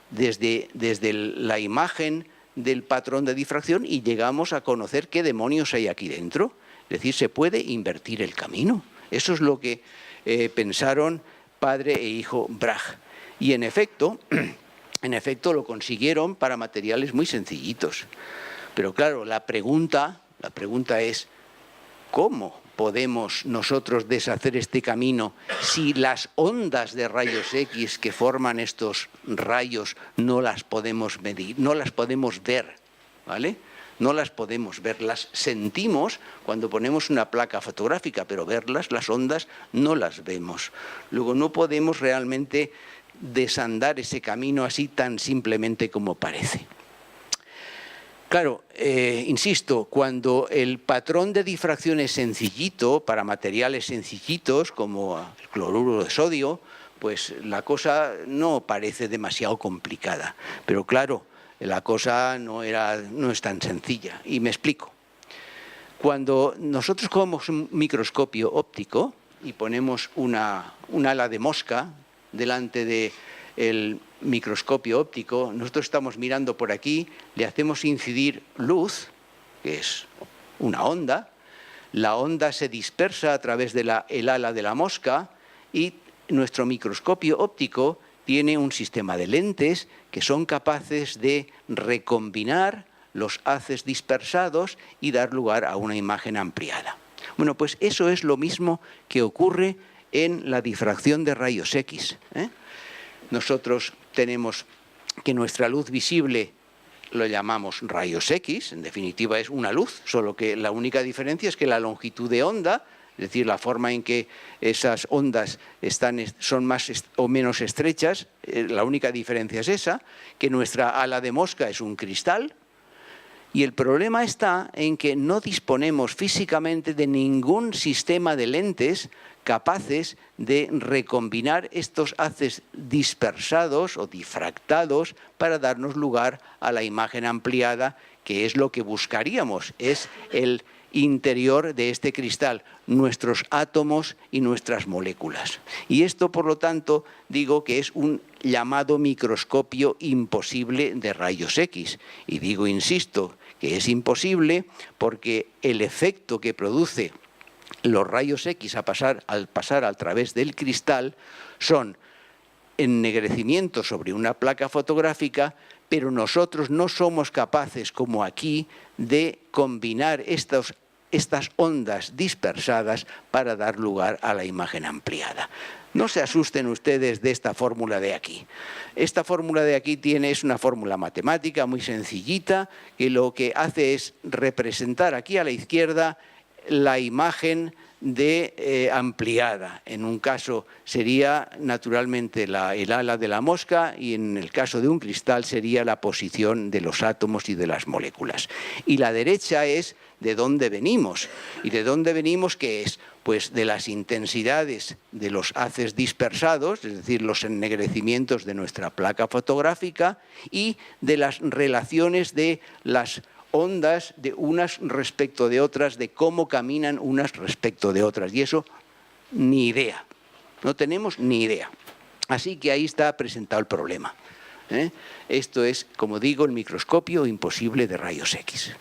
desde la imagen del patrón de difracción y llegamos a conocer qué demonios hay aquí dentro. Es decir, se puede invertir el camino. Eso es lo que pensaron padre e hijo Bragg. Y en efecto lo consiguieron para materiales muy sencillitos. Pero claro, la pregunta es, ¿cómo podemos nosotros deshacer este camino si las ondas de rayos X que forman estos rayos no las podemos medir, no las podemos ver, ¿vale? No las podemos ver, las sentimos cuando ponemos una placa fotográfica, pero verlas, las ondas, no las vemos. Luego no podemos realmente desandar ese camino así tan simplemente como parece. Claro, insisto, cuando el patrón de difracción es sencillito, para materiales sencillitos como el cloruro de sodio, pues la cosa no parece demasiado complicada. Pero claro, la cosa no es tan sencilla. Y me explico. Cuando nosotros cogemos un microscopio óptico y ponemos una ala de mosca delante del microscopio óptico, nosotros estamos mirando por aquí, le hacemos incidir luz, que es una onda, la onda se dispersa a través de el ala de la mosca y nuestro microscopio óptico tiene un sistema de lentes que son capaces de recombinar los haces dispersados y dar lugar a una imagen ampliada. Bueno, pues eso es lo mismo que ocurre en la difracción de rayos X. Nosotros tenemos que nuestra luz visible lo llamamos rayos X, en definitiva es una luz, solo que la única diferencia es que la longitud de onda, es decir, la forma en que esas ondas son más o menos estrechas, la única diferencia es esa, que nuestra ala de mosca es un cristal, y el problema está en que no disponemos físicamente de ningún sistema de lentes capaces de recombinar estos haces dispersados o difractados para darnos lugar a la imagen ampliada, que es lo que buscaríamos, es el interior de este cristal, nuestros átomos y nuestras moléculas. Y esto, por lo tanto, digo que es un llamado microscopio imposible de rayos X. Y digo, insisto, que es imposible porque el efecto que produce los rayos X al pasar a través del cristal son ennegrecimiento sobre una placa fotográfica, pero nosotros no somos capaces, como aquí, de combinar estas ondas dispersadas para dar lugar a la imagen ampliada. No se asusten ustedes de esta fórmula de aquí. Esta fórmula de aquí es una fórmula matemática muy sencillita, que lo que hace es representar aquí a la izquierda la imagen ampliada. En un caso sería naturalmente el ala de la mosca y en el caso de un cristal sería la posición de los átomos y de las moléculas. Y la derecha es de dónde venimos. ¿Y de dónde venimos qué es? Pues de las intensidades de los haces dispersados, es decir, los ennegrecimientos de nuestra placa fotográfica y de las relaciones de las ondas de unas respecto de otras, de cómo caminan unas respecto de otras. Y eso, ni idea. No tenemos ni idea. Así que ahí está presentado el problema. Esto es, como digo, el microscopio imposible de rayos X.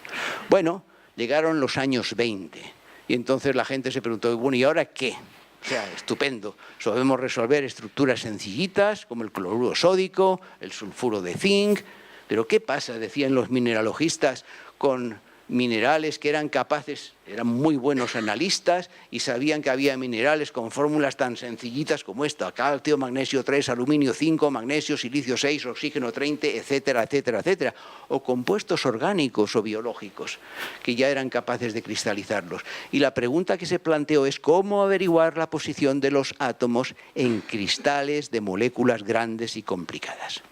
Bueno, llegaron los años 20 y entonces la gente se preguntó, bueno, ¿y ahora qué? O sea, estupendo. Sabemos resolver estructuras sencillitas como el cloruro sódico, el sulfuro de zinc. Pero ¿qué pasa, decían los mineralogistas, con minerales que eran muy buenos analistas y sabían que había minerales con fórmulas tan sencillitas como esta: calcio, magnesio 3, aluminio 5, magnesio, silicio 6, oxígeno 30, etcétera, etcétera, etcétera, o compuestos orgánicos o biológicos que ya eran capaces de cristalizarlos. Y la pregunta que se planteó es cómo averiguar la posición de los átomos en cristales de moléculas grandes y complicadas.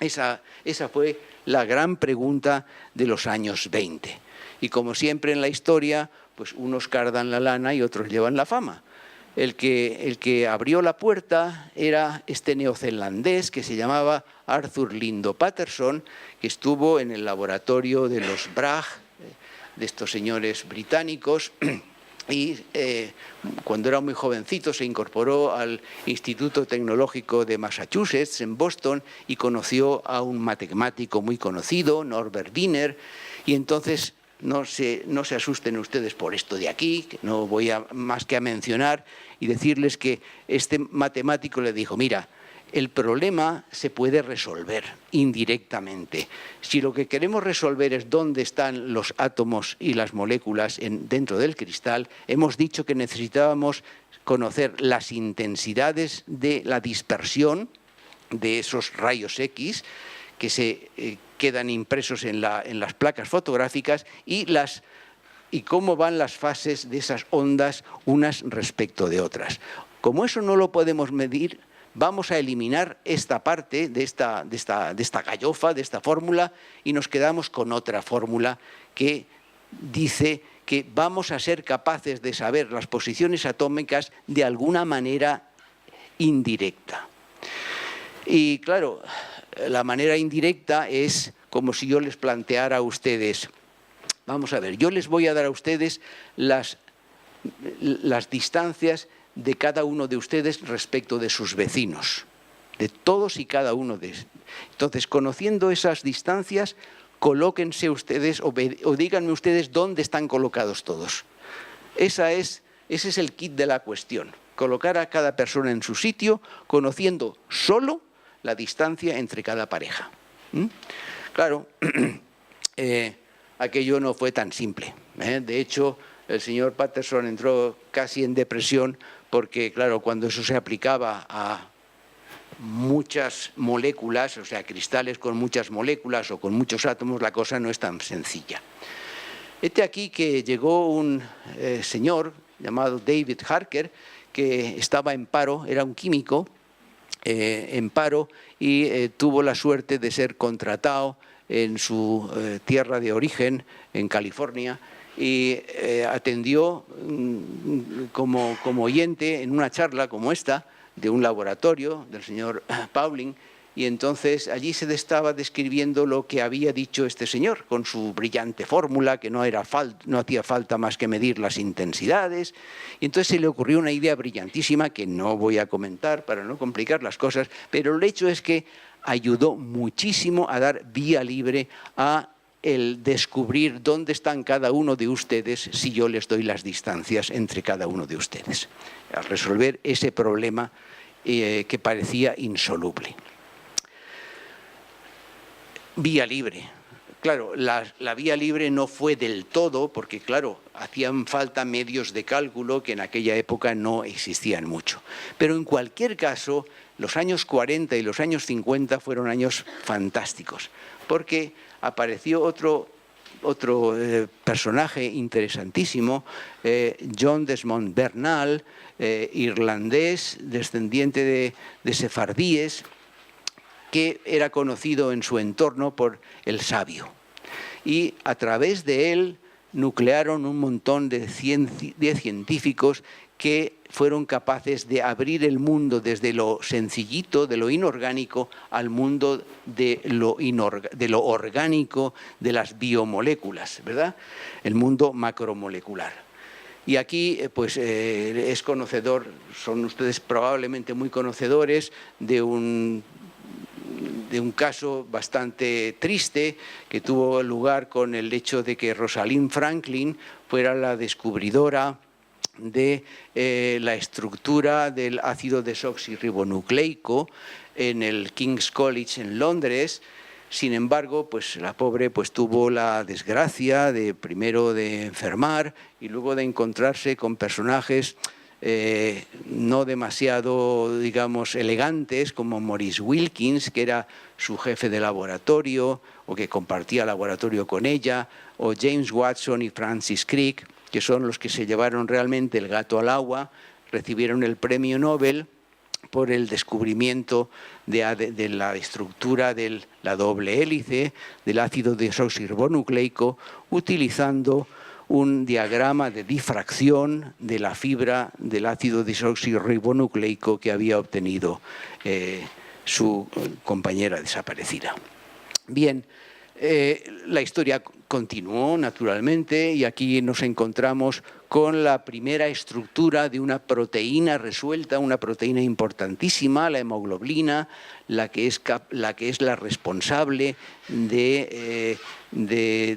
Esa fue la gran pregunta de los años 20. Y como siempre en la historia, pues unos cardan la lana y otros llevan la fama. El que abrió la puerta era este neozelandés que se llamaba Arthur Lindo Patterson, que estuvo en el laboratorio de los Bragg, de estos señores británicos, y cuando era muy jovencito se incorporó al Instituto Tecnológico de Massachusetts en Boston y conoció a un matemático muy conocido, Norbert Wiener, y entonces no se asusten ustedes por esto de aquí, que no voy más que a mencionar y decirles que este matemático le dijo, mira, el problema se puede resolver indirectamente. Si lo que queremos resolver es dónde están los átomos y las moléculas dentro del cristal, hemos dicho que necesitábamos conocer las intensidades de la dispersión de esos rayos X que se quedan impresos en las placas fotográficas y cómo van las fases de esas ondas unas respecto de otras. Como eso no lo podemos medir, vamos a eliminar esta parte de esta gallofa, de esta fórmula, y nos quedamos con otra fórmula que dice que vamos a ser capaces de saber las posiciones atómicas de alguna manera indirecta. Y claro, la manera indirecta es como si yo les planteara a ustedes, vamos a ver, yo les voy a dar a ustedes las distancias de cada uno de ustedes respecto de sus vecinos, de todos y cada uno de ellos. Entonces, conociendo esas distancias, colóquense ustedes o díganme ustedes dónde están colocados todos. Ese es el kit de la cuestión, colocar a cada persona en su sitio, conociendo solo la distancia entre cada pareja. Claro, aquello no fue tan simple. De hecho, el señor Patterson entró casi en depresión porque, claro, cuando eso se aplicaba a muchas moléculas, o sea, cristales con muchas moléculas o con muchos átomos, la cosa no es tan sencilla. Aquí que llegó un señor llamado David Harker, que estaba en paro, era un químico en paro, y tuvo la suerte de ser contratado en su tierra de origen, en California, y atendió como oyente en una charla como esta de un laboratorio del señor Pauling, y entonces allí se estaba describiendo lo que había dicho este señor con su brillante fórmula, que no hacía falta más que medir las intensidades, y entonces se le ocurrió una idea brillantísima que no voy a comentar para no complicar las cosas, pero el hecho es que ayudó muchísimo a dar vía libre a el descubrir dónde están cada uno de ustedes si yo les doy las distancias entre cada uno de ustedes, al resolver ese problema que parecía insoluble. Vía libre. Claro, la vía libre no fue del todo porque, claro, hacían falta medios de cálculo que en aquella época no existían mucho. Pero en cualquier caso, los años 40 y los años 50 fueron años fantásticos, porque apareció otro personaje interesantísimo, John Desmond Bernal, irlandés, descendiente de sefardíes, que era conocido en su entorno por el sabio. Y a través de él nuclearon un montón de científicos que fueron capaces de abrir el mundo desde lo sencillito, de lo inorgánico, al mundo de lo orgánico, de las biomoléculas, ¿verdad? El mundo macromolecular. Y aquí pues es conocedor, son ustedes probablemente muy conocedores de un caso bastante triste que tuvo lugar con el hecho de que Rosalind Franklin fuera la descubridora de la estructura del ácido desoxirribonucleico en el King's College en Londres. Sin embargo, pues la pobre pues tuvo la desgracia de primero de enfermar y luego de encontrarse con personajes no demasiado, digamos, elegantes, como Maurice Wilkins, que era su jefe de laboratorio o que compartía laboratorio con ella, o James Watson y Francis Crick, que son los que se llevaron realmente el gato al agua, recibieron el premio Nobel por el descubrimiento de la estructura de la doble hélice del ácido desoxirribonucleico utilizando un diagrama de difracción de la fibra del ácido desoxirribonucleico que había obtenido su compañera desaparecida. Bien, La historia continuó, naturalmente, y aquí nos encontramos con la primera estructura de una proteína resuelta, una proteína importantísima, la hemoglobina, la que es la responsable de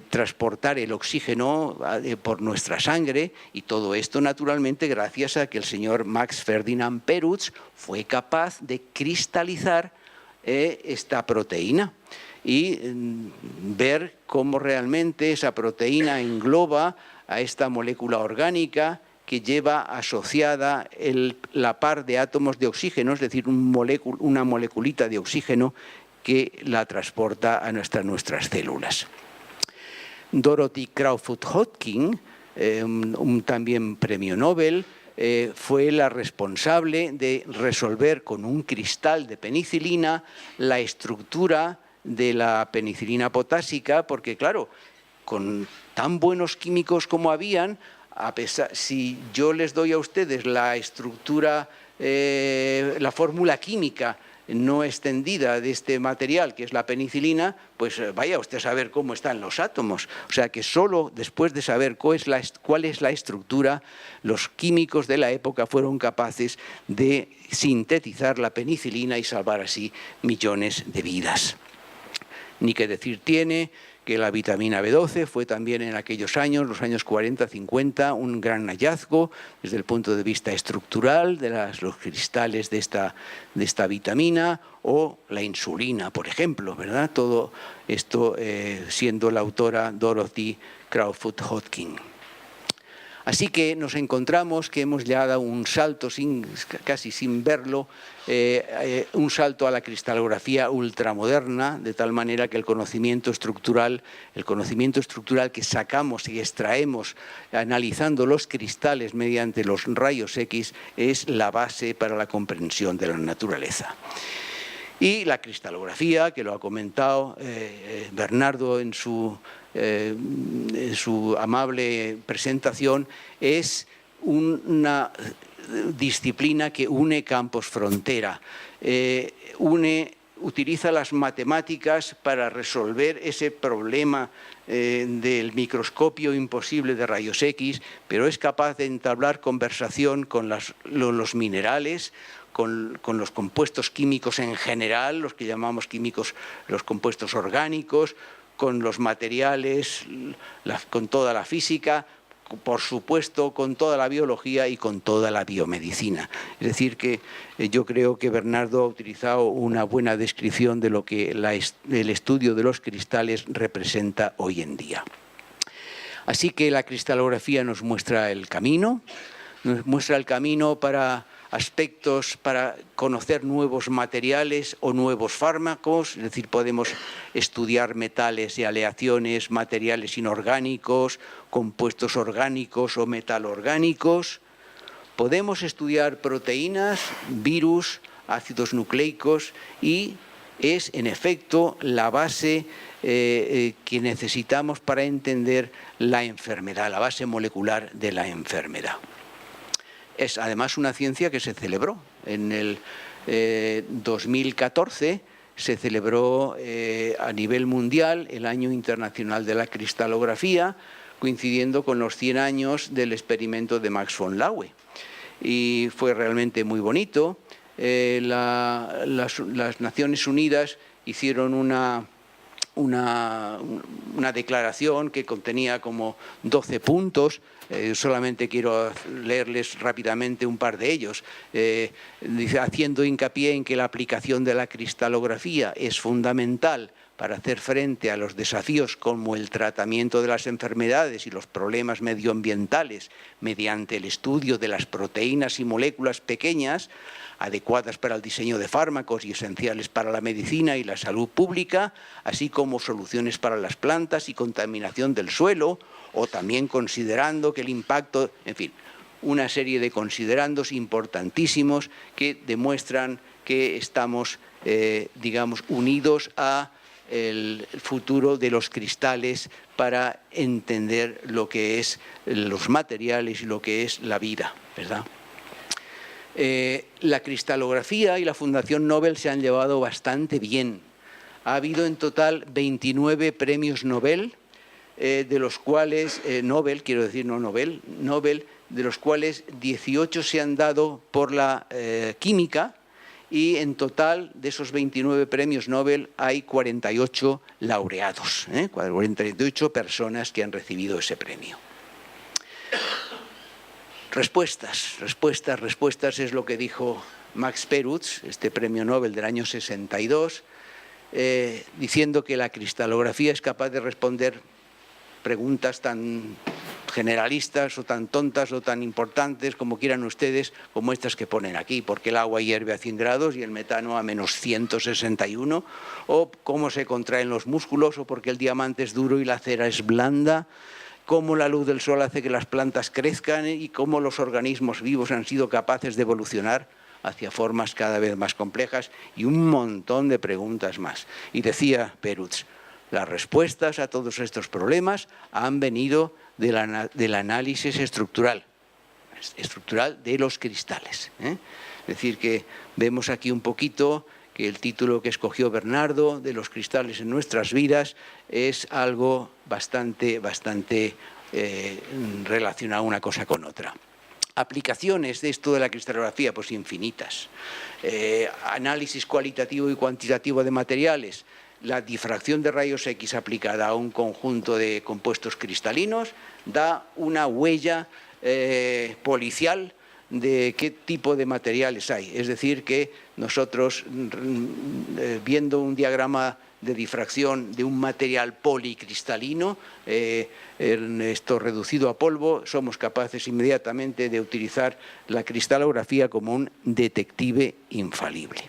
transportar el oxígeno por nuestra sangre, y todo esto, naturalmente, gracias a que el señor Max Ferdinand Perutz fue capaz de cristalizar esta proteína y ver cómo realmente esa proteína engloba a esta molécula orgánica que lleva asociada la par de átomos de oxígeno, es decir, una moleculita de oxígeno que la transporta a nuestras células. Dorothy Crowfoot Hodgkin, también premio Nobel, fue la responsable de resolver con un cristal de penicilina la estructura de la penicilina potásica, porque claro, con tan buenos químicos como habían, si yo les doy a ustedes la estructura, la fórmula química no extendida de este material, que es la penicilina, pues vaya usted a saber cómo están los átomos. O sea que solo después de saber cuál es la estructura, los químicos de la época fueron capaces de sintetizar la penicilina y salvar así millones de vidas. Ni que decir tiene que la vitamina B12 fue también en aquellos años, los años 40-50, un gran hallazgo desde el punto de vista estructural de los cristales de esta vitamina, o la insulina, por ejemplo, ¿verdad? Todo esto siendo la autora Dorothy Crowfoot Hodgkin. Así que nos encontramos que hemos ya dado un salto, casi sin verlo, un salto a la cristalografía ultramoderna, de tal manera que el conocimiento estructural que sacamos y extraemos analizando los cristales mediante los rayos X es la base para la comprensión de la naturaleza. Y la cristalografía, que lo ha comentado Bernardo en su amable presentación, es una disciplina que une campos frontera, utiliza las matemáticas para resolver ese problema del microscopio imposible de rayos X, pero es capaz de entablar conversación con los minerales, con los compuestos químicos en general, los que llamamos químicos, los compuestos orgánicos, con los materiales, con toda la física, por supuesto con toda la biología y con toda la biomedicina. Es decir, que yo creo que Bernardo ha utilizado una buena descripción de lo que el estudio de los cristales representa hoy en día. Así que la cristalografía nos muestra el camino para aspectos, para conocer nuevos materiales o nuevos fármacos, es decir, podemos estudiar metales y aleaciones, materiales inorgánicos, compuestos orgánicos o metalorgánicos. Podemos estudiar proteínas, virus, ácidos nucleicos, y es en efecto la base que necesitamos para entender la enfermedad, la base molecular de la enfermedad. Es además una ciencia que se celebró. En el 2014 se celebró a nivel mundial el Año Internacional de la Cristalografía, coincidiendo con los 100 años del experimento de Max von Laue. Y fue realmente muy bonito. Las Naciones Unidas hicieron una declaración que contenía como 12 puntos. Solamente quiero leerles rápidamente un par de ellos, haciendo hincapié en que la aplicación de la cristalografía es fundamental para hacer frente a los desafíos como el tratamiento de las enfermedades y los problemas medioambientales mediante el estudio de las proteínas y moléculas pequeñas adecuadas para el diseño de fármacos y esenciales para la medicina y la salud pública, así como soluciones para las plantas y contaminación del suelo, o también considerando que el impacto, en fin, una serie de considerandos importantísimos que demuestran que estamos, digamos, unidos a el futuro de los cristales para entender lo que es los materiales y lo que es la vida, ¿verdad? La cristalografía y la Fundación Nobel se han llevado bastante bien ha habido en total 29 premios Nobel, de los cuales, Nobel, quiero decir, no Nobel, Nobel, de los cuales 18 se han dado por la química, y en total de esos 29 premios Nobel hay 48 laureados, 48 personas que han recibido ese premio. Respuestas es lo que dijo Max Perutz, este premio Nobel del año 62, diciendo que la cristalografía es capaz de responder preguntas tan generalistas o tan tontas o tan importantes como quieran ustedes, como estas que ponen aquí: ¿por qué el agua hierve a 100 grados y el metano a menos 161? ¿O cómo se contraen los músculos? ¿O por qué el diamante es duro y la cera es blanda? ¿Cómo la luz del sol hace que las plantas crezcan? ¿Y cómo los organismos vivos han sido capaces de evolucionar hacia formas cada vez más complejas? Y un montón de preguntas más. Y decía Perutz, las respuestas a todos estos problemas han venido del análisis estructural de los cristales. Es decir, que vemos aquí un poquito que el título que escogió Bernardo, de los cristales en nuestras vidas, es algo bastante relacionado una cosa con otra. Aplicaciones de esto de la cristalografía, pues infinitas. Análisis cualitativo y cuantitativo de materiales. La difracción de rayos X aplicada a un conjunto de compuestos cristalinos da una huella policial de qué tipo de materiales hay. Es decir, que nosotros, viendo un diagrama de difracción de un material policristalino, esto reducido a polvo, somos capaces inmediatamente de utilizar la cristalografía como un detective infalible.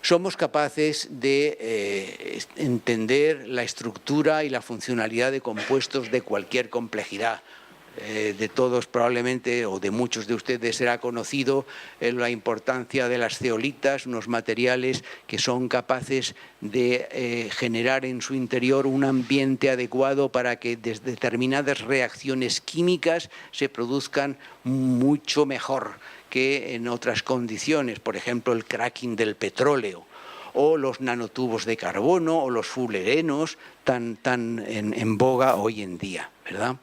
Somos capaces de entender la estructura y la funcionalidad de compuestos de cualquier complejidad. De todos probablemente, o de muchos de ustedes, será conocido la importancia de las zeolitas, unos materiales que son capaces de generar en su interior un ambiente adecuado para que determinadas reacciones químicas se produzcan mucho mejor que en otras condiciones, por ejemplo el cracking del petróleo, o los nanotubos de carbono, o los fullerenos tan en boga hoy en día, ¿verdad?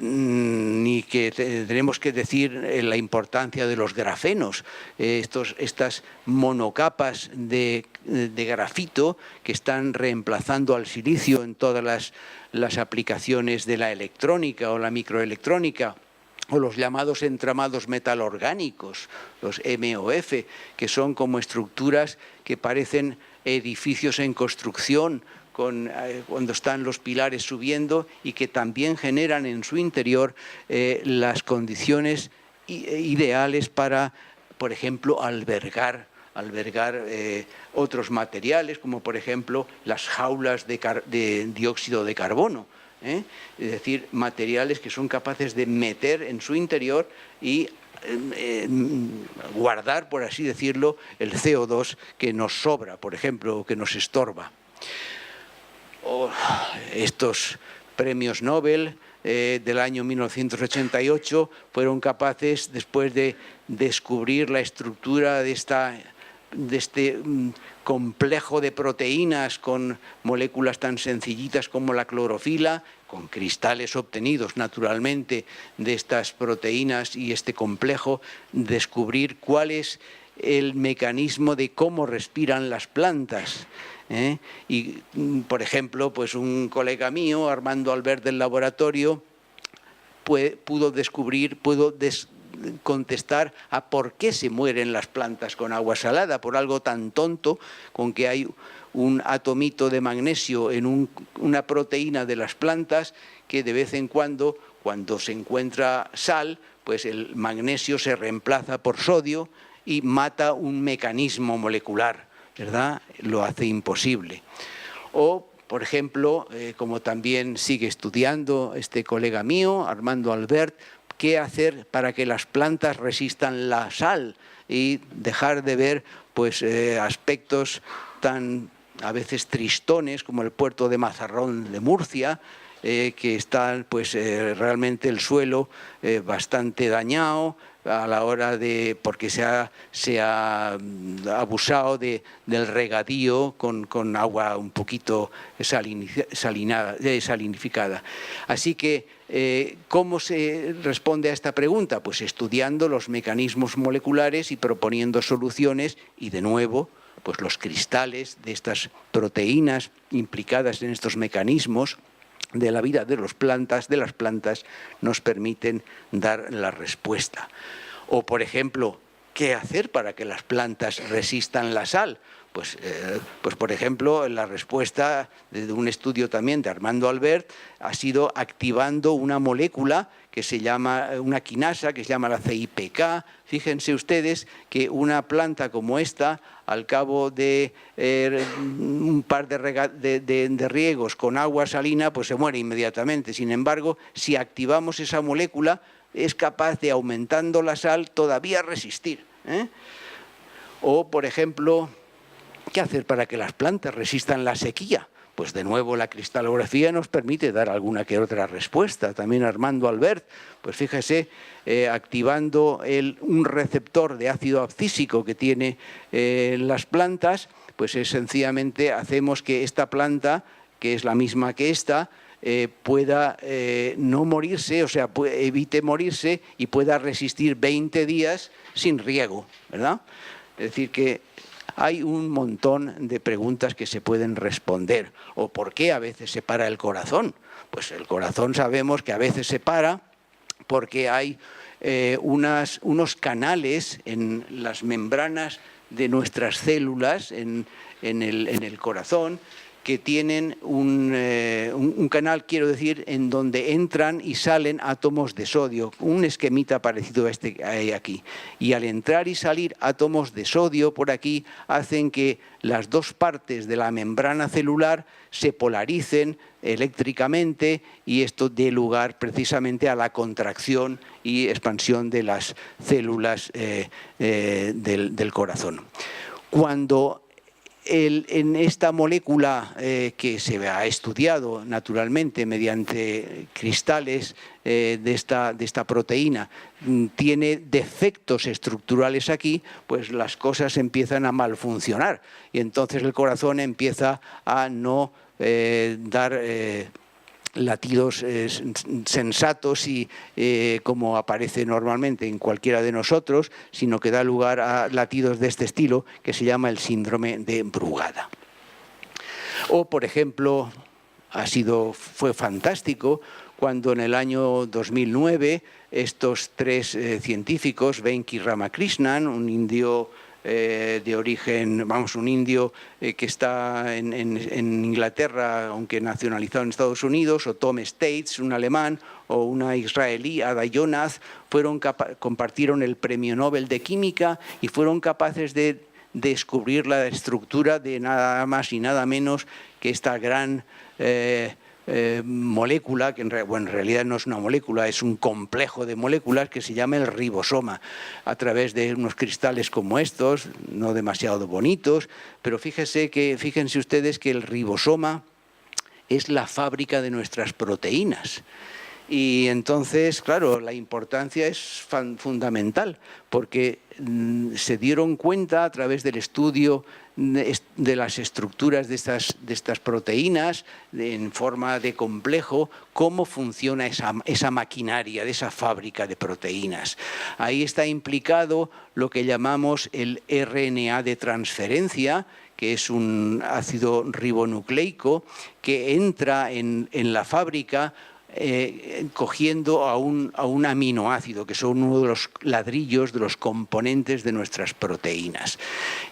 Ni que tenemos que decir la importancia de los grafenos, estas monocapas de grafito que están reemplazando al silicio en todas las aplicaciones de la electrónica o la microelectrónica, o los llamados entramados metalorgánicos, los MOF, que son como estructuras que parecen edificios en construcción cuando están los pilares subiendo, y que también generan en su interior las condiciones ideales para, por ejemplo, albergar otros materiales, como por ejemplo las jaulas de dióxido de carbono. Es decir, materiales que son capaces de meter en su interior y guardar, por así decirlo, el CO2 que nos sobra, por ejemplo, o que nos estorba. Estos premios Nobel del año 1988 fueron capaces, después de descubrir la estructura de este complejo de proteínas con moléculas tan sencillitas como la clorofila, con cristales obtenidos naturalmente de estas proteínas y este complejo, descubrir cuál es el mecanismo de cómo respiran las plantas. Y, por ejemplo, pues un colega mío, Armando Albert del laboratorio, pudo contestar a por qué se mueren las plantas con agua salada, por algo tan tonto con que hay un atomito de magnesio en una proteína de las plantas que de vez en cuando se encuentra sal, pues el magnesio se reemplaza por sodio y mata un mecanismo molecular, ¿verdad? Lo hace imposible. O, por ejemplo, como también sigue estudiando este colega mío, Armando Albert, qué hacer para que las plantas resistan la sal y dejar de ver pues, aspectos tan a veces tristones como el puerto de Mazarrón de Murcia, que está pues, realmente el suelo bastante dañado, a la hora de, porque se ha abusado del regadío con agua un poquito salinificada. Así que, ¿cómo se responde a esta pregunta? Pues estudiando los mecanismos moleculares y proponiendo soluciones, y de nuevo, pues los cristales de estas proteínas implicadas en estos mecanismos de la vida de las plantas nos permiten dar la respuesta. O, por ejemplo, ¿qué hacer para que las plantas resistan la sal? Pues por ejemplo, la respuesta de un estudio también de Armando Albert ha sido activando una molécula que se llama, una quinasa que se llama la CIPK. Fíjense ustedes que una planta como esta, al cabo de un par de riegos con agua salina, pues se muere inmediatamente. Sin embargo, si activamos esa molécula, es capaz de, aumentando la sal, todavía resistir. O, por ejemplo, ¿qué hacer para que las plantas resistan la sequía? Pues de nuevo la cristalografía nos permite dar alguna que otra respuesta. También Armando Albert, pues fíjese, activando un receptor de ácido abscísico que tiene las plantas, pues sencillamente hacemos que esta planta, que es la misma que esta, pueda no morirse, o sea, evite morirse y pueda resistir 20 días sin riego, ¿verdad? Es decir, que hay un montón de preguntas que se pueden responder. ¿O por qué a veces se para el corazón? Pues el corazón sabemos que a veces se para porque hay unos canales en las membranas de nuestras células, en el corazón, que tienen un canal, quiero decir, en donde entran y salen átomos de sodio, un esquemita parecido a este que hay aquí. Y al entrar y salir átomos de sodio por aquí hacen que las dos partes de la membrana celular se polaricen eléctricamente, y esto dé lugar precisamente a la contracción y expansión de las células del corazón. Cuando en esta molécula que se ha estudiado naturalmente mediante cristales de esta proteína tiene defectos estructurales aquí, pues las cosas empiezan a malfuncionar y entonces el corazón empieza a no dar latidos sensatos y como aparece normalmente en cualquiera de nosotros, sino que da lugar a latidos de este estilo que se llama el síndrome de Brugada. O, por ejemplo, fue fantástico cuando en el año 2009 estos tres científicos, Venki Ramakrishnan, un indio de origen, un indio que está en Inglaterra, aunque nacionalizado en Estados Unidos, o Tom States, un alemán, o una israelí, Ada Yonath, compartieron el Premio Nobel de Química y fueron capaces de descubrir la estructura de nada más y nada menos que esta gran molécula, que en realidad no es una molécula, es un complejo de moléculas que se llama el ribosoma, a través de unos cristales como estos, no demasiado bonitos, pero fíjense ustedes que el ribosoma es la fábrica de nuestras proteínas. Y entonces, claro, la importancia es fundamental, porque se dieron cuenta a través del estudio de las estructuras de estas proteínas en forma de complejo, cómo funciona esa maquinaria de esa fábrica de proteínas. Ahí está implicado lo que llamamos el RNA de transferencia, que es un ácido ribonucleico que entra en la fábrica cogiendo a un aminoácido, que son uno de los ladrillos, de los componentes de nuestras proteínas.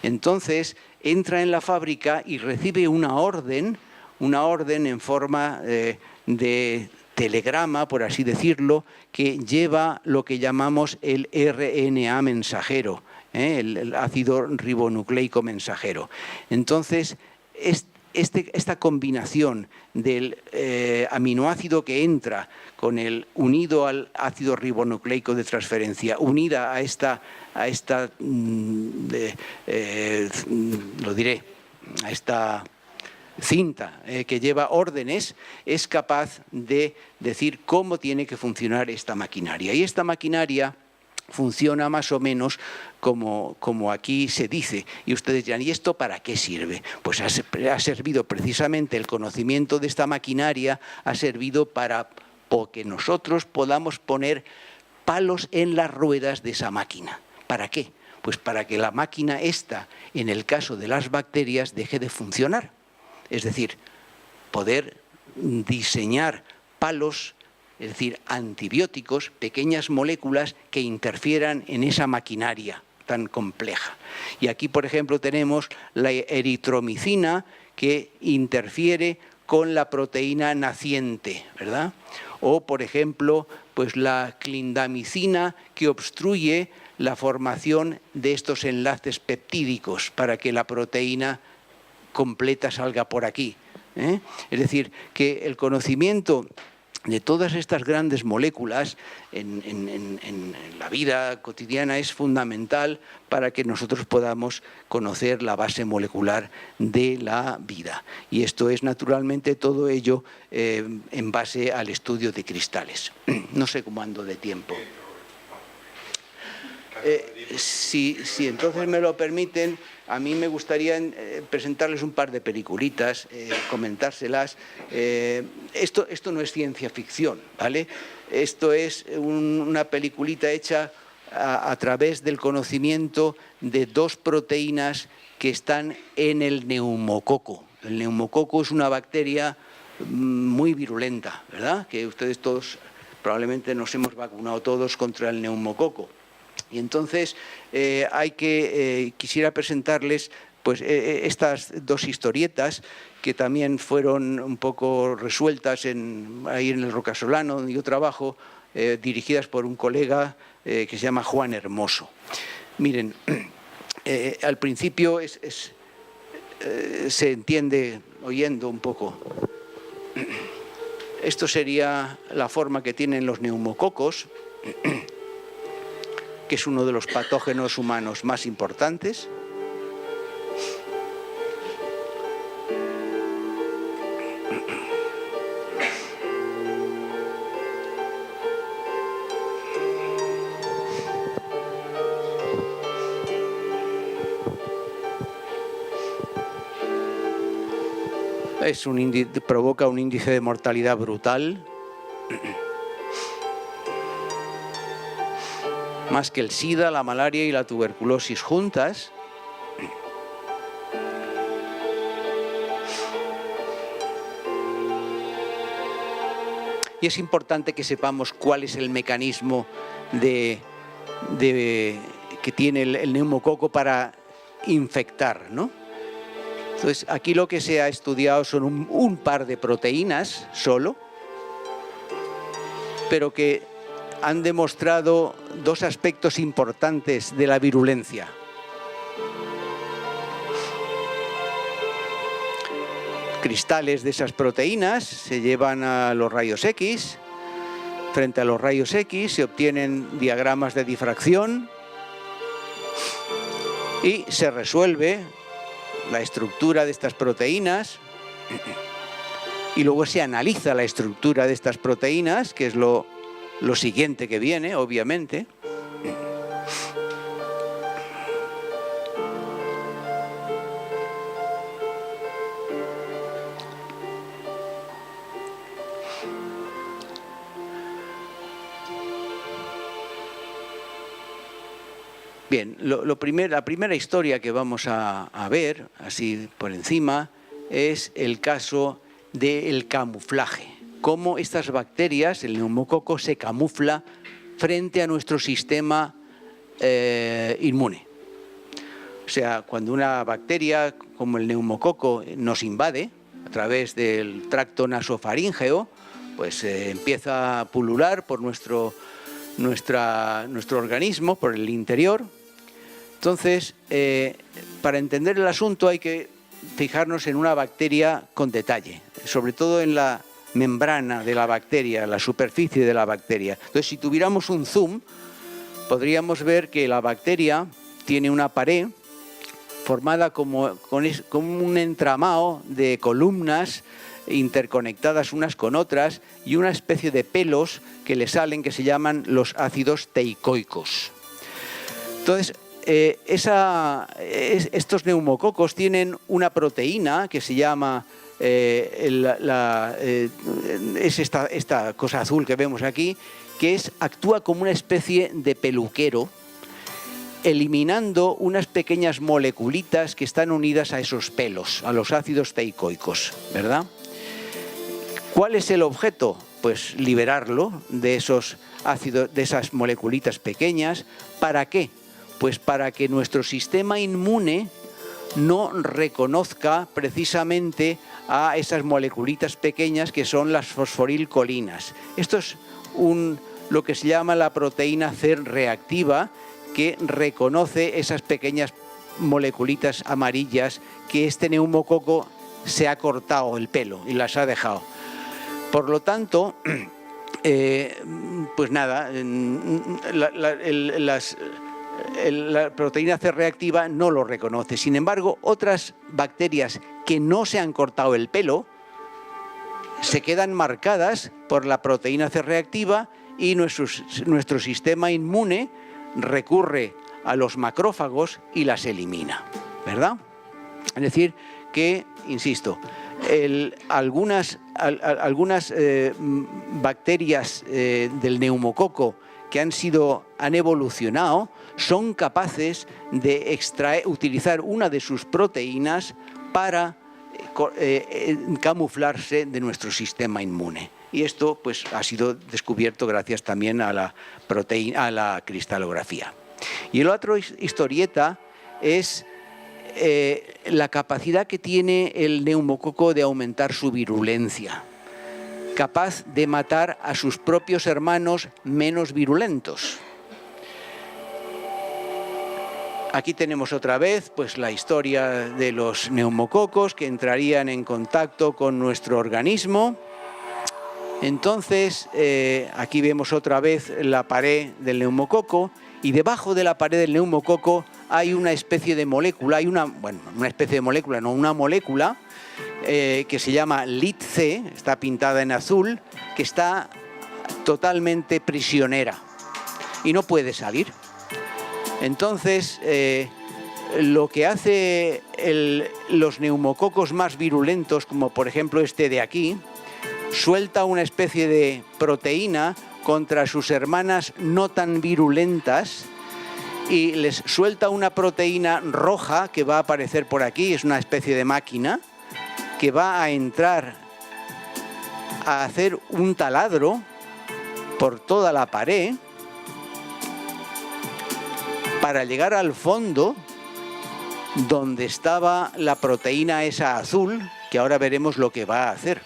Entonces, entra en la fábrica y recibe una orden en forma de telegrama, por así decirlo, que lleva lo que llamamos el RNA mensajero, el ácido ribonucleico mensajero. Entonces, esta combinación del aminoácido que entra unido al ácido ribonucleico de transferencia, unida a esta cinta que lleva órdenes, es capaz de decir cómo tiene que funcionar esta maquinaria. Y esta maquinaria funciona más o menos como aquí se dice. Y ustedes dirán, ¿y esto para qué sirve? Pues ha servido precisamente, el conocimiento de esta maquinaria ha servido para que nosotros podamos poner palos en las ruedas de esa máquina. ¿Para qué? Pues para que la máquina esta, en el caso de las bacterias, deje de funcionar. Es decir, poder diseñar palos, es decir, antibióticos, pequeñas moléculas que interfieran en esa maquinaria tan compleja. Y aquí, por ejemplo, tenemos la eritromicina, que interfiere con la proteína naciente, ¿verdad? O, por ejemplo, pues la clindamicina, que obstruye la formación de estos enlaces peptídicos para que la proteína completa salga por aquí, ¿eh? Es decir, que el conocimiento de todas estas grandes moléculas en la vida cotidiana es fundamental para que nosotros podamos conocer la base molecular de la vida. Y esto es naturalmente todo ello en base al estudio de cristales. No sé cómo ando de tiempo. Si entonces me lo permiten, a mí me gustaría presentarles un par de peliculitas, comentárselas. Esto no es ciencia ficción, ¿vale? Esto es una peliculita hecha a través del conocimiento de dos proteínas que están en el neumococo. El neumococo es una bacteria muy virulenta, ¿verdad? Que ustedes todos, probablemente nos hemos vacunado todos contra el neumococo. Y entonces quisiera presentarles pues, estas dos historietas que también fueron un poco resueltas ahí en el Rocasolano, donde yo trabajo, dirigidas por un colega que se llama Juan Hermoso. Miren, al principio se entiende oyendo un poco. Esto sería la forma que tienen los neumococos, que es uno de los patógenos humanos más importantes. Provoca un índice de mortalidad brutal. Más que el SIDA, la malaria y la tuberculosis juntas. Y es importante que sepamos cuál es el mecanismo que tiene el neumococo para infectar, ¿no? Entonces, aquí lo que se ha estudiado son un par de proteínas solo, pero que han demostrado dos aspectos importantes de la virulencia. Cristales de esas proteínas se llevan a los rayos X. Frente a los rayos X se obtienen diagramas de difracción y se resuelve la estructura de estas proteínas y luego se analiza la estructura de estas proteínas, que es lo siguiente que viene, obviamente. Bien, la primera historia que vamos a ver, así por encima, es el caso del camuflaje. Cómo estas bacterias, el neumococo, se camufla frente a nuestro sistema inmune. O sea, cuando una bacteria como el neumococo nos invade a través del tracto nasofaríngeo, pues empieza a pulular por nuestro organismo, por el interior. Entonces, para entender el asunto hay que fijarnos en una bacteria con detalle, sobre todo en la membrana de la bacteria, la superficie de la bacteria. Entonces, si tuviéramos un zoom, podríamos ver que la bacteria tiene una pared formada como un entramado de columnas interconectadas unas con otras y una especie de pelos que le salen que se llaman los ácidos teicoicos. Entonces, estos neumococos tienen una proteína que se llama, es esta cosa azul que vemos aquí, que actúa como una especie de peluquero, eliminando unas pequeñas moleculitas que están unidas a esos pelos, a los ácidos teicoicos, ¿verdad? ¿Cuál es el objeto? Pues liberarlo de esos ácidos, de esas moleculitas pequeñas. ¿Para qué? Pues para que nuestro sistema inmune no reconozca precisamente a esas moleculitas pequeñas que son las fosforilcolinas. Esto es lo que se llama la proteína C reactiva, que reconoce esas pequeñas moleculitas amarillas que este neumococo se ha cortado el pelo y las ha dejado. Por lo tanto, pues nada, la proteína C reactiva no lo reconoce. Sin embargo, otras bacterias que no se han cortado el pelo se quedan marcadas por la proteína C reactiva y nuestro sistema inmune recurre a los macrófagos y las elimina, ¿verdad? Es decir, que, insisto, algunas bacterias del neumococo que han evolucionado son capaces de utilizar una de sus proteínas para camuflarse de nuestro sistema inmune. Y esto pues ha sido descubierto gracias también a la cristalografía. Y la otra historieta es la capacidad que tiene el neumococo de aumentar su virulencia, capaz de matar a sus propios hermanos menos virulentos. Aquí tenemos otra vez pues, la historia de los neumococos que entrarían en contacto con nuestro organismo. Entonces, aquí vemos otra vez la pared del neumococo y debajo de la pared del neumococo hay una especie de molécula, una molécula que se llama LIT-C, está pintada en azul, que está totalmente prisionera y no puede salir. Entonces, lo que hace los neumococos más virulentos, como por ejemplo este de aquí, suelta una especie de proteína contra sus hermanas no tan virulentas y les suelta una proteína roja que va a aparecer por aquí, es una especie de máquina que va a entrar a hacer un taladro por toda la pared para llegar al fondo donde estaba la proteína esa azul, que ahora veremos lo que va a hacer.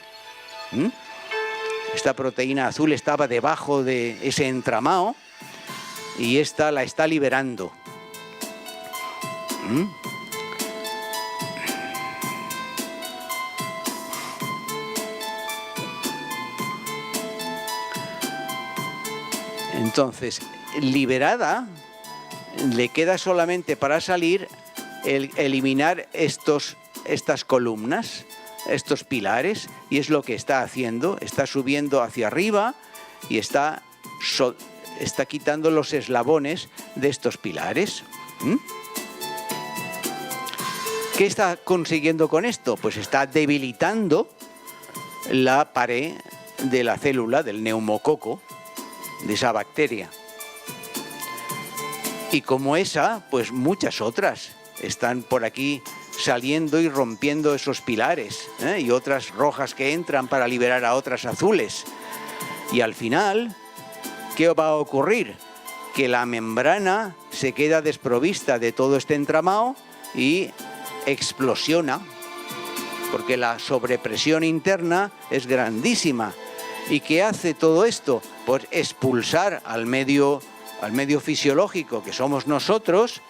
Esta proteína azul estaba debajo de ese entramado y esta la está liberando. Entonces, liberada, le queda solamente para salir eliminar estas columnas, estos pilares, y es lo que está haciendo. Está subiendo hacia arriba y está quitando los eslabones de estos pilares. ¿Qué está consiguiendo con esto? Pues está debilitando la pared de la célula del neumococo, de esa bacteria. Y como esa, pues muchas otras están por aquí saliendo y rompiendo esos pilares, y otras rojas que entran para liberar a otras azules. Y al final, ¿qué va a ocurrir? Que la membrana se queda desprovista de todo este entramado y explosiona, porque la sobrepresión interna es grandísima. ¿Y qué hace todo esto? Pues expulsar al medio fisiológico que somos nosotros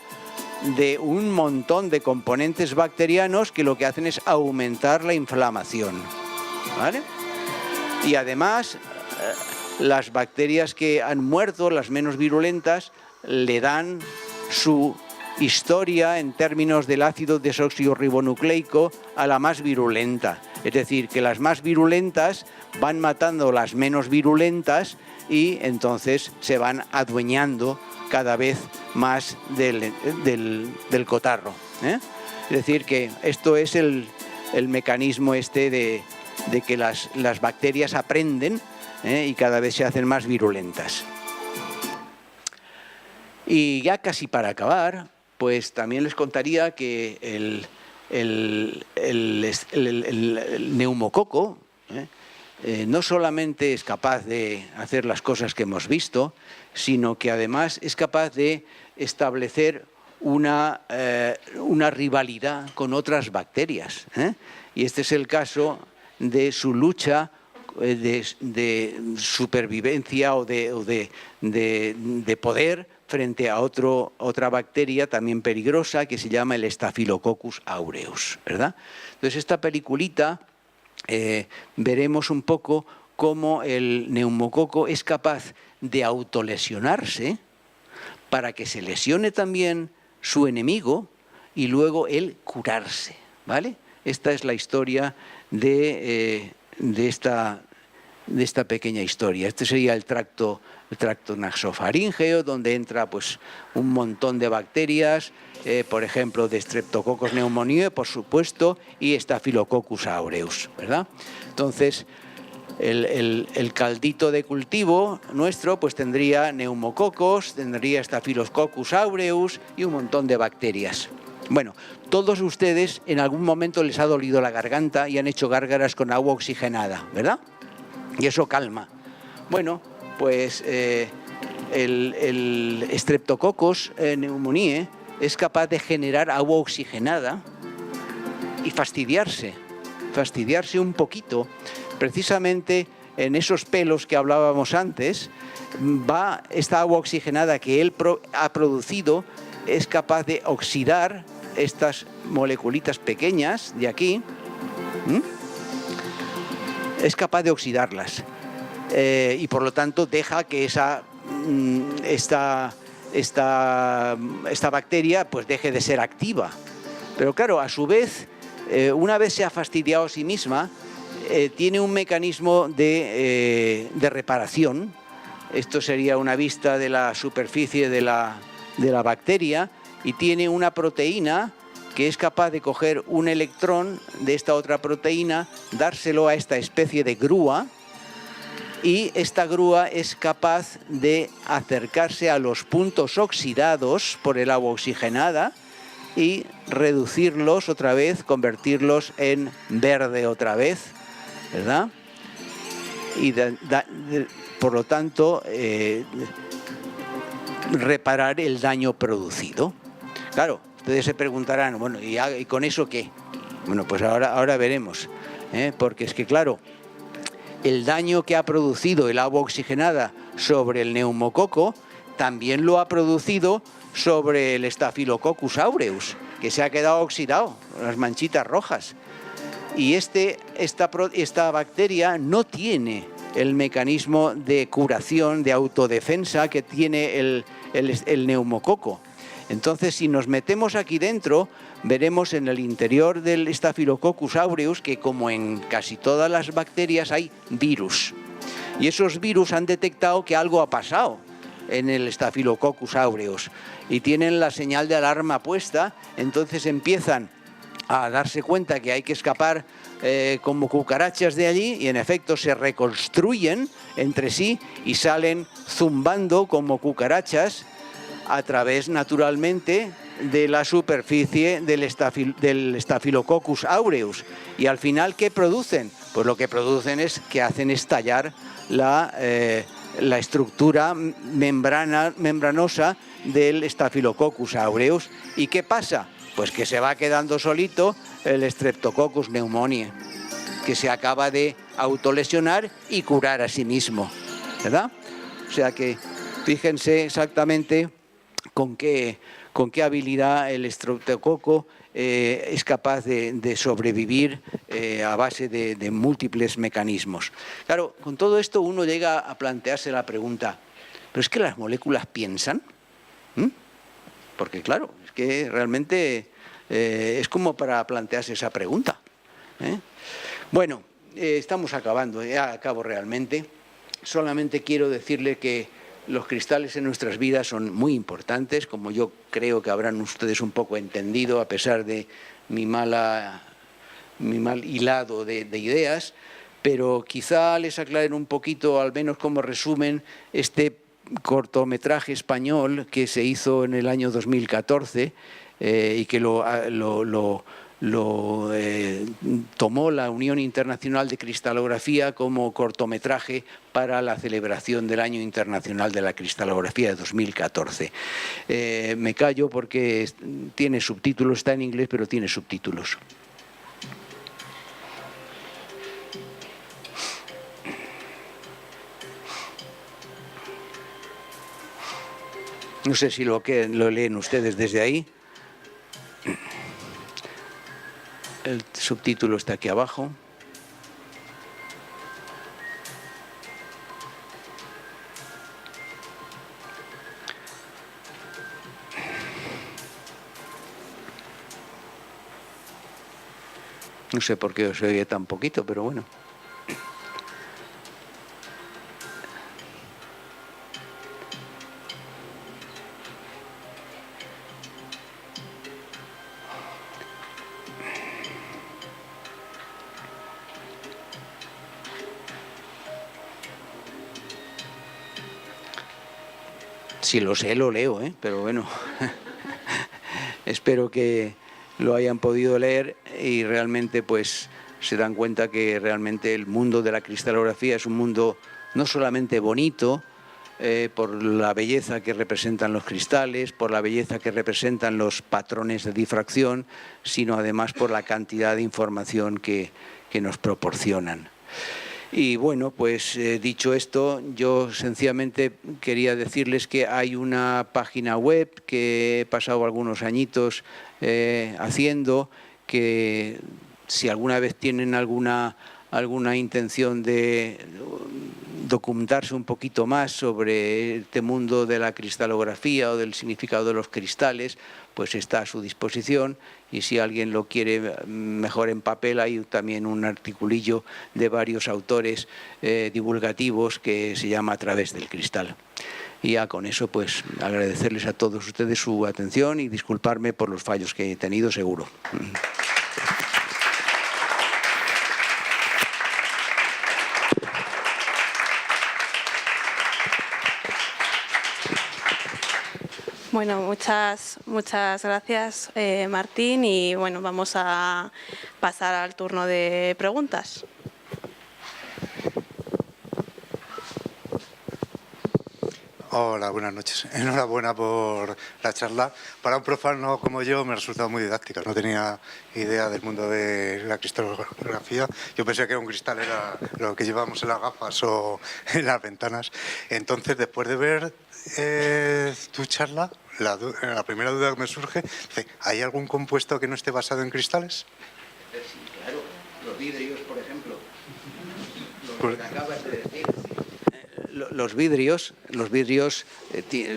de un montón de componentes bacterianos que lo que hacen es aumentar la inflamación, ¿vale? Y además, las bacterias que han muerto, las menos virulentas, le dan su historia en términos del ácido desoxirribonucleico a la más virulenta. Es decir, que las más virulentas van matando las menos virulentas y entonces se van adueñando cada vez más del cotarro, ¿eh? Es decir, que esto es el mecanismo este de que las bacterias aprenden, ¿eh? Y cada vez se hacen más virulentas. Y ya casi para acabar, pues también les contaría que el neumococo no solamente es capaz de hacer las cosas que hemos visto, sino que además es capaz de establecer una rivalidad con otras bacterias, ¿eh? Y este es el caso de su lucha de supervivencia o de poder frente a otra bacteria también peligrosa que se llama el Staphylococcus aureus, ¿verdad? Entonces, esta peliculita veremos un poco cómo el neumococo es capaz de autolesionarse para que se lesione también su enemigo y luego él curarse, ¿vale? Esta es la historia de esta pequeña historia. Este sería el tracto nasofaríngeo, donde entra pues un montón de bacterias, por ejemplo, de Streptococcus pneumoniae, por supuesto, y Staphylococcus aureus, ¿verdad? Entonces, el caldito de cultivo nuestro pues tendría neumococos, tendría Staphylococcus aureus y un montón de bacterias. Bueno, todos ustedes en algún momento les ha dolido la garganta y han hecho gárgaras con agua oxigenada, ¿verdad? Y eso calma. Bueno, pues el Streptococcus pneumoniae es capaz de generar agua oxigenada y fastidiarse un poquito. Precisamente en esos pelos que hablábamos antes, va esta agua oxigenada que él ha producido, es capaz de oxidar estas moleculitas pequeñas de aquí, es capaz de oxidarlas y por lo tanto deja que esta bacteria pues deje de ser activa. Pero claro, a su vez, una vez se ha fastidiado a sí misma, tiene un mecanismo de reparación. Esto sería una vista de la superficie de la bacteria, y tiene una proteína que es capaz de coger un electrón de esta otra proteína, dárselo a esta especie de grúa, y esta grúa es capaz de acercarse a los puntos oxidados por el agua oxigenada y reducirlos otra vez, convertirlos en verde otra vez, ¿verdad? Y por lo tanto reparar el daño producido. Claro, ustedes se preguntarán, bueno, ¿y con eso qué? Bueno, pues ahora veremos, porque es que claro, el daño que ha producido el agua oxigenada sobre el neumococo también lo ha producido sobre el Staphylococcus aureus, que se ha quedado oxidado, las manchitas rojas. Y esta bacteria no tiene el mecanismo de curación, de autodefensa que tiene el neumococo. Entonces, si nos metemos aquí dentro, veremos en el interior del Staphylococcus aureus que, como en casi todas las bacterias, hay virus. Y esos virus han detectado que algo ha pasado en el Staphylococcus aureus y tienen la señal de alarma puesta, entonces empiezan a darse cuenta que hay que escapar como cucarachas de allí, y en efecto se reconstruyen entre sí y salen zumbando como cucarachas a través, naturalmente, de la superficie del Staphylococcus aureus. Y al final, ¿qué producen? Pues lo que producen es que hacen estallar la estructura membranosa del Staphylococcus aureus. ¿Y qué pasa? Pues que se va quedando solito el Streptococcus pneumoniae, que se acaba de autolesionar y curar a sí mismo, ¿verdad? O sea que fíjense exactamente con qué habilidad el estreptococo es capaz de sobrevivir a base de múltiples mecanismos. Claro, con todo esto uno llega a plantearse la pregunta, ¿pero es que las moléculas piensan? Porque claro, es que realmente es como para plantearse esa pregunta. Bueno, estamos acabando, ya acabo realmente. Solamente quiero decirle que los cristales en nuestras vidas son muy importantes, como yo creo que habrán ustedes un poco entendido, a pesar de mi mal hilado de ideas, pero quizá les aclaren un poquito, al menos como resumen, este cortometraje español que se hizo en el año 2014 y que tomó la Unión Internacional de Cristalografía como cortometraje para la celebración del Año Internacional de la Cristalografía de 2014. Me callo porque tiene subtítulos, está en inglés, pero tiene subtítulos. No sé si lo leen ustedes desde ahí. El subtítulo está aquí abajo. No sé por qué os oye tan poquito, pero bueno. Si lo sé, lo leo, pero bueno, espero que lo hayan podido leer y realmente pues se dan cuenta que realmente el mundo de la cristalografía es un mundo no solamente bonito, por la belleza que representan los cristales, por la belleza que representan los patrones de difracción, sino además por la cantidad de información que nos proporcionan. Y bueno, pues dicho esto, yo sencillamente quería decirles que hay una página web que he pasado algunos añitos haciendo, que si alguna vez tienen alguna intención de documentarse un poquito más sobre este mundo de la cristalografía o del significado de los cristales, pues está a su disposición, y si alguien lo quiere mejor en papel, hay también un articulillo de varios autores divulgativos que se llama A través del cristal. Y ya con eso, pues agradecerles a todos ustedes su atención y disculparme por los fallos que he tenido, seguro. Bueno, muchas gracias, Martín, y bueno, vamos a pasar al turno de preguntas. Hola, buenas noches. Enhorabuena por la charla. Para un profano como yo me ha resultado muy didáctica. No tenía idea del mundo de la cristalografía. Yo pensé que un cristal era lo que llevamos en las gafas o en las ventanas. Entonces, después de ver tu charla, la primera duda que me surge, ¿hay algún compuesto que no esté basado en cristales? Sí, claro. Los vidrios, por ejemplo. Lo que acabas de decir. Los vidrios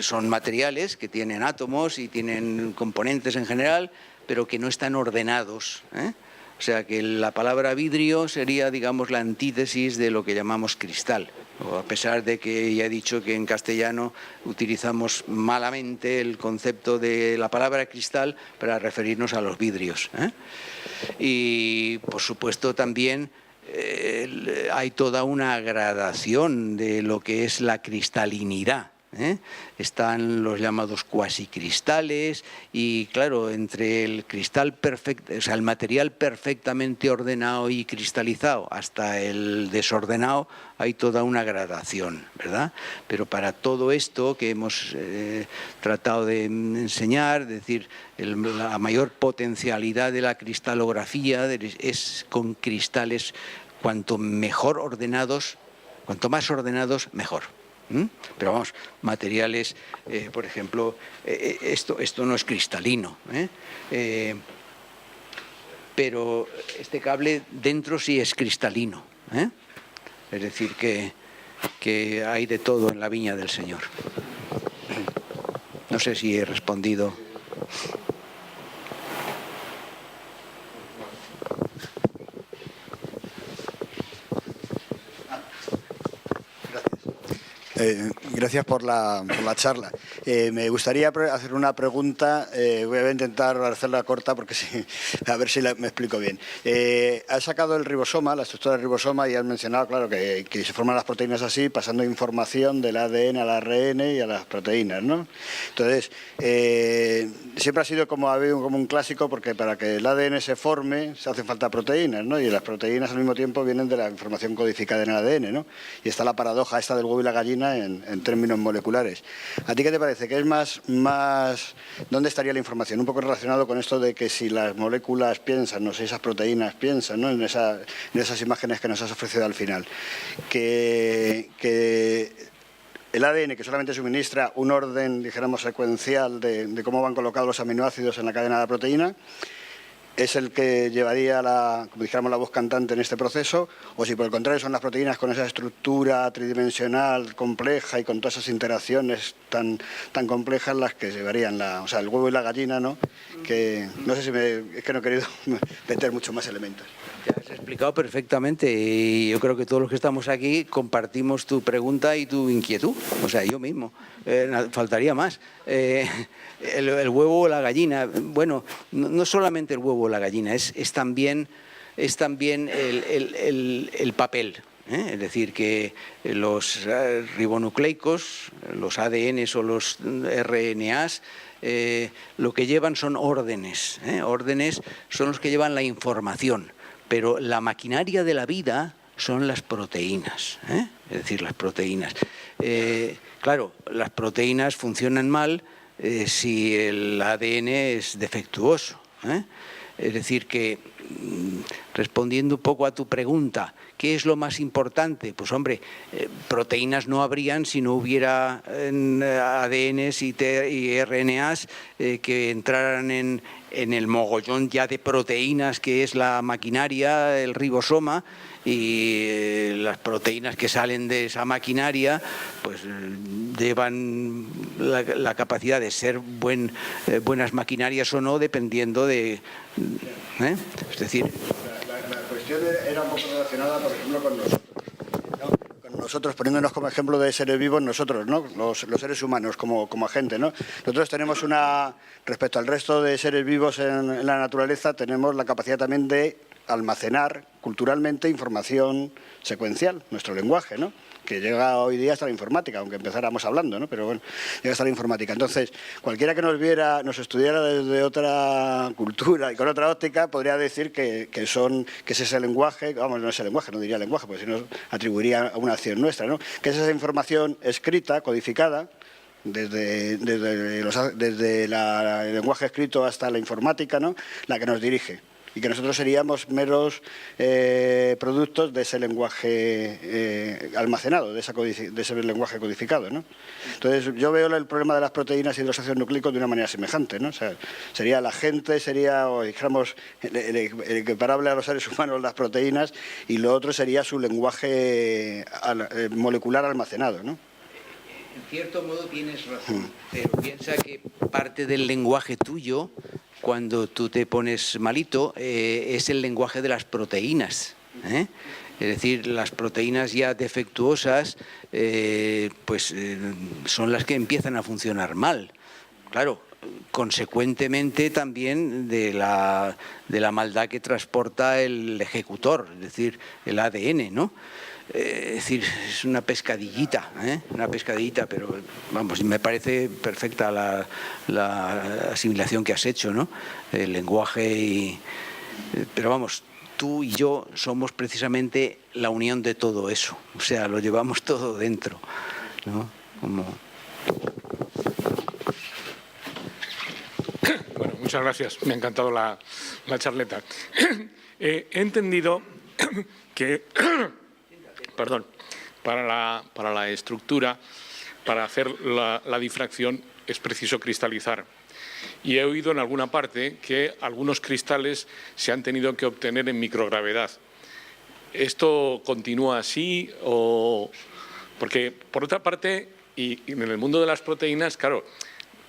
son materiales que tienen átomos y tienen componentes en general, pero que no están ordenados. O sea que la palabra vidrio sería, digamos, la antítesis de lo que llamamos cristal. A pesar de que ya he dicho que en castellano utilizamos malamente el concepto de la palabra cristal para referirnos a los vidrios. Y, por supuesto, también hay toda una gradación de lo que es la cristalinidad. Están los llamados cuasicristales y, claro, entre el cristal perfecto, o sea, el material perfectamente ordenado y cristalizado hasta el desordenado, hay toda una gradación, ¿verdad? Pero para todo esto que hemos tratado de enseñar, es decir, la mayor potencialidad de la cristalografía es con cristales cuanto mejor ordenados, cuanto más ordenados, mejor. Pero vamos, materiales, por ejemplo, esto no es cristalino, pero este cable dentro sí es cristalino, es decir, que hay de todo en la viña del Señor. No sé si he respondido. Gracias por la charla. Me gustaría hacer una pregunta, voy a intentar hacerla corta porque sí, a ver si me explico bien. Has sacado el ribosoma, la estructura del ribosoma, y has mencionado, claro, que se forman las proteínas así, pasando información del ADN al ARN y a las proteínas, ¿no? Entonces, siempre ha sido como un clásico, porque para que el ADN se forme se hacen falta proteínas, ¿no? Y las proteínas al mismo tiempo vienen de la información codificada en el ADN, ¿no? Y está la paradoja esta del huevo y la gallina en términos moleculares. ¿A ti qué te parece? ¿Qué es más dónde estaría la información? Un poco relacionado con esto de que si las moléculas piensan, no sé, esas proteínas piensan, ¿no? En esas imágenes que nos has ofrecido al final. Que el ADN, que solamente suministra un orden, dijéramos, secuencial de cómo van colocados los aminoácidos en la cadena de la proteína, es el que llevaría como dijéramos, la voz cantante en este proceso, o si por el contrario son las proteínas con esa estructura tridimensional compleja y con todas esas interacciones tan complejas las que llevarían el huevo y la gallina, ¿no? Que no sé si es que no he querido meter muchos más elementos. Te has explicado perfectamente y yo creo que todos los que estamos aquí compartimos tu pregunta y tu inquietud. O sea, yo mismo. Faltaría más. El huevo o la gallina. Bueno, no solamente el huevo o la gallina, es también el papel. Es decir, que los ribonucleicos, los ADNs o los RNAs, lo que llevan son órdenes. Órdenes son los que llevan la información. Pero la maquinaria de la vida son las proteínas, es decir, las proteínas. Claro, las proteínas funcionan mal si el ADN es defectuoso. Es decir, que respondiendo un poco a tu pregunta, ¿qué es lo más importante? Pues hombre, proteínas no habrían si no hubiera ADNs y RNAs que entraran en el mogollón ya de proteínas que es la maquinaria, el ribosoma, y las proteínas que salen de esa maquinaria pues llevan la capacidad de ser buenas maquinarias o no, dependiendo de... Es decir... La cuestión era un poco relacionada, por ejemplo, con nosotros, poniéndonos como ejemplo de seres vivos, nosotros, ¿no? Los seres humanos como agente, ¿no? Nosotros tenemos respecto al resto de seres vivos en la naturaleza, tenemos la capacidad también de almacenar culturalmente información secuencial, nuestro lenguaje, ¿no? Que llega hoy día hasta la informática, aunque empezáramos hablando, ¿no? Pero bueno, llega hasta la informática. Entonces, cualquiera que nos estudiara desde otra cultura y con otra óptica, podría decir que es ese lenguaje, vamos, no es el lenguaje, no diría lenguaje, porque si no atribuiría a una acción nuestra, ¿no? Que es esa información escrita, codificada, desde el lenguaje escrito hasta la informática, ¿no? La que nos dirige. Y que nosotros seríamos meros productos de ese lenguaje almacenado, de ese lenguaje codificado, ¿no? Entonces, yo veo el problema de las proteínas y de los ácidos nucleicos de una manera semejante, ¿no? O sea, sería la gente, o dijéramos, el equiparable a los seres humanos las proteínas, y lo otro sería su lenguaje molecular almacenado, ¿no? En cierto modo tienes razón, pero piensa que parte del lenguaje tuyo, cuando tú te pones malito, es el lenguaje de las proteínas. Es decir, las proteínas ya defectuosas son las que empiezan a funcionar mal. Claro, consecuentemente también de la maldad que transporta el ejecutor, es decir, el ADN, ¿no? Es decir, es una pescadillita, pero vamos, me parece perfecta la asimilación que has hecho, ¿no? El lenguaje pero vamos, tú y yo somos precisamente la unión de todo eso, o sea, lo llevamos todo dentro, ¿no? Bueno, muchas gracias, me ha encantado la charleta. He entendido que... Perdón, para la estructura, para hacer la difracción, es preciso cristalizar. Y he oído en alguna parte que algunos cristales se han tenido que obtener en microgravedad. ¿Esto continúa así? Porque, por otra parte, y en el mundo de las proteínas, claro,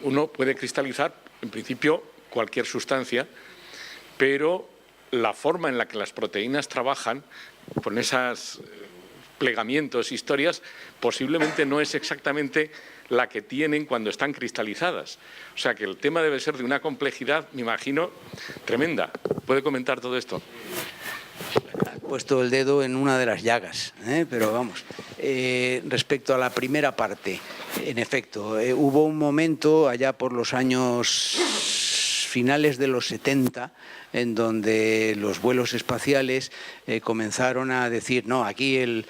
uno puede cristalizar, en principio, cualquier sustancia, pero la forma en la que las proteínas trabajan, con esas plegamientos, historias, posiblemente no es exactamente la que tienen cuando están cristalizadas. O sea que el tema debe ser de una complejidad, me imagino, tremenda. ¿Puede comentar todo esto? Has puesto el dedo en una de las llagas, pero vamos. Respecto a la primera parte, en efecto, hubo un momento allá por los años finales de los 70 en donde los vuelos espaciales comenzaron a decir, no, aquí el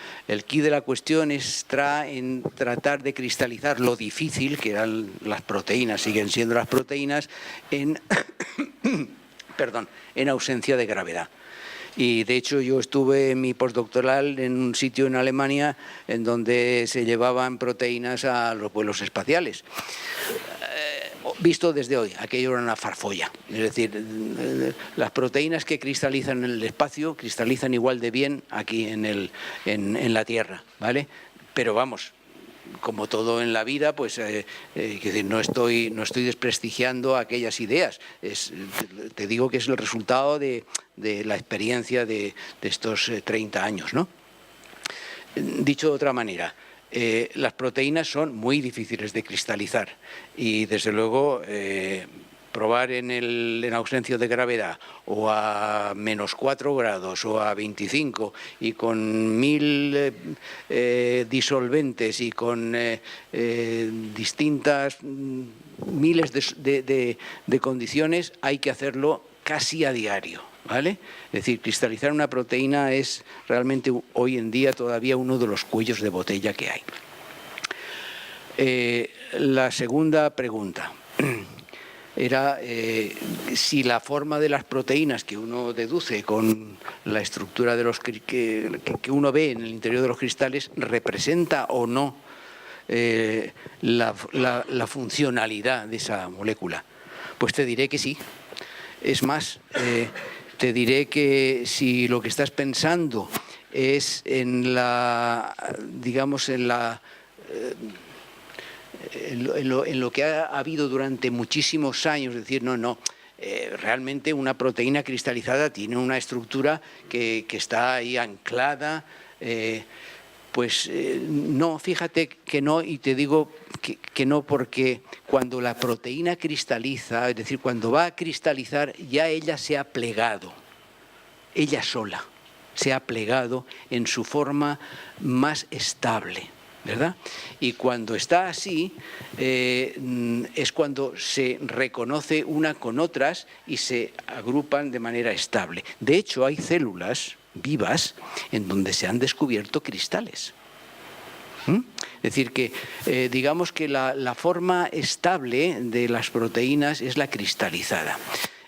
quid de la cuestión está en tratar de cristalizar lo difícil, que eran las proteínas, siguen siendo las proteínas, en, en ausencia de gravedad. Y de hecho yo estuve en mi postdoctoral en un sitio en Alemania en donde se llevaban proteínas a los vuelos espaciales. Visto desde hoy, aquello era una farfolla. Es decir, las proteínas que cristalizan en el espacio cristalizan igual de bien aquí en la Tierra, ¿vale? Pero vamos, como todo en la vida, pues no estoy desprestigiando aquellas ideas. Te digo que es el resultado de la experiencia de estos 30 años, ¿no? Dicho de otra manera, las proteínas son muy difíciles de cristalizar y desde luego probar en ausencia de gravedad o a -4 grados o a 25 y con 1000 disolventes y con distintas miles de condiciones, hay que hacerlo casi a diario, ¿vale? Es decir, cristalizar una proteína es realmente hoy en día todavía uno de los cuellos de botella que hay. La segunda pregunta era si la forma de las proteínas que uno deduce con la estructura de los que uno ve en el interior de los cristales representa o no la funcionalidad de esa molécula. Pues te diré que sí. Es más, te diré que si lo que estás pensando es en lo que ha habido durante muchísimos años, es decir, realmente una proteína cristalizada tiene una estructura que está ahí anclada, no, fíjate que no, y te digo que no, porque cuando la proteína cristaliza, es decir, cuando va a cristalizar, ya ella se ha plegado, ella sola se ha plegado en su forma más estable, ¿verdad? Y cuando está así, es cuando se reconoce una con otras y se agrupan de manera estable. De hecho, hay células vivas en donde se han descubierto cristales. Es decir, que digamos que la forma estable de las proteínas es la cristalizada.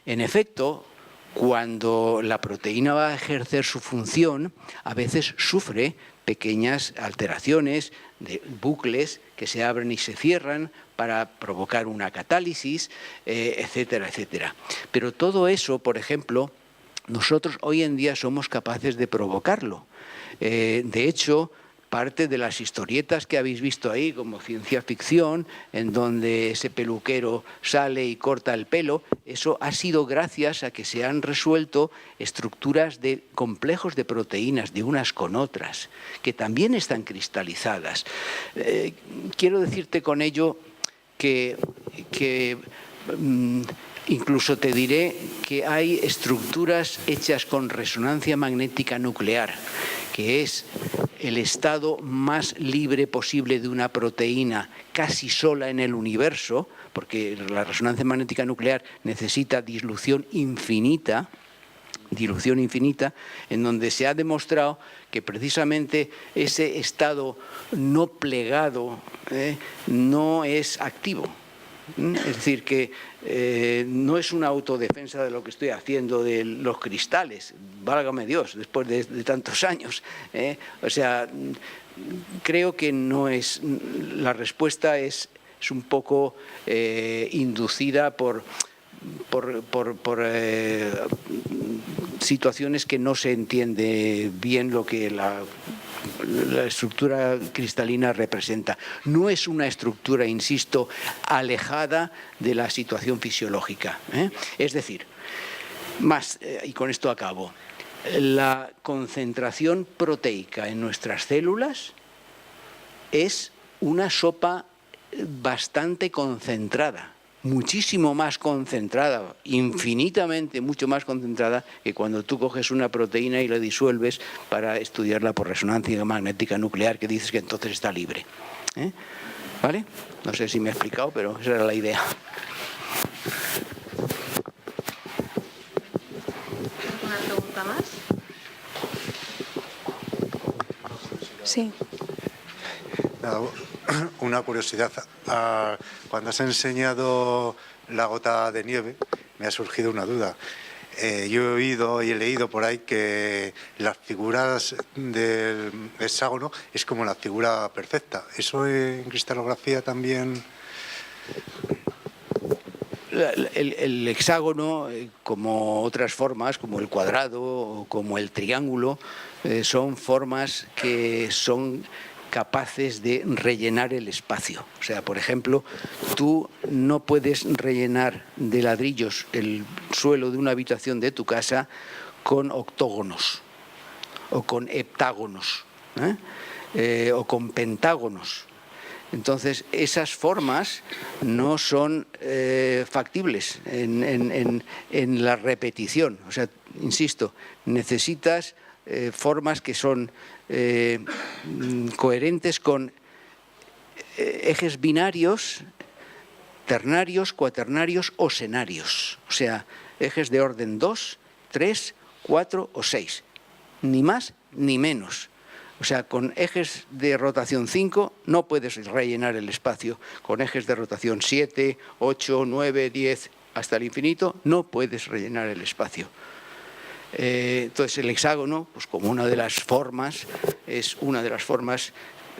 En efecto, cuando la proteína va a ejercer su función, a veces sufre pequeñas alteraciones de bucles que se abren y se cierran para provocar una catálisis, etcétera, etcétera. Pero todo eso, por ejemplo, nosotros hoy en día somos capaces de provocarlo. De hecho, parte de las historietas que habéis visto ahí, como ciencia ficción, en donde ese peluquero sale y corta el pelo, eso ha sido gracias a que se han resuelto estructuras de complejos de proteínas de unas con otras, que también están cristalizadas. Quiero decirte con ello que incluso te diré que hay estructuras hechas con resonancia magnética nuclear, que es el estado más libre posible de una proteína casi sola en el universo, porque la resonancia magnética nuclear necesita dilución infinita, en donde se ha demostrado que precisamente ese estado no plegado no es activo. Es decir, que no es una autodefensa de lo que estoy haciendo de los cristales, válgame Dios, después de tantos años. O sea, creo que no es. La respuesta es un poco inducida por situaciones que no se entiende bien lo que la estructura cristalina representa. No es una estructura, insisto, alejada de la situación fisiológica. Es decir, y con esto acabo, la concentración proteica en nuestras células es una sopa bastante concentrada, muchísimo más concentrada, infinitamente mucho más concentrada que cuando tú coges una proteína y la disuelves para estudiarla por resonancia magnética nuclear, que dices que entonces está libre. ¿Vale? No sé si me he explicado, pero esa era la idea. ¿Una pregunta más? Sí. Una curiosidad. Cuando has enseñado la gota de nieve, me ha surgido una duda. Yo he oído y he leído por ahí que las figuras del hexágono es como la figura perfecta. ¿Eso en cristalografía también? El hexágono, como otras formas, como el cuadrado o como el triángulo, son formas que son capaces de rellenar el espacio. O sea, por ejemplo, tú no puedes rellenar de ladrillos el suelo de una habitación de tu casa con octógonos o con heptágonos o con pentágonos. Entonces, esas formas no son factibles en la repetición. O sea, insisto, necesitas formas que son coherentes con ejes binarios, ternarios, cuaternarios o senarios. O sea, ejes de orden 2, 3, 4 o 6. Ni más ni menos. O sea, con ejes de rotación 5 no puedes rellenar el espacio. Con ejes de rotación 7, 8, 9, 10, hasta el infinito, no puedes rellenar el espacio. Entonces el hexágono, pues como una de las formas, es una de las formas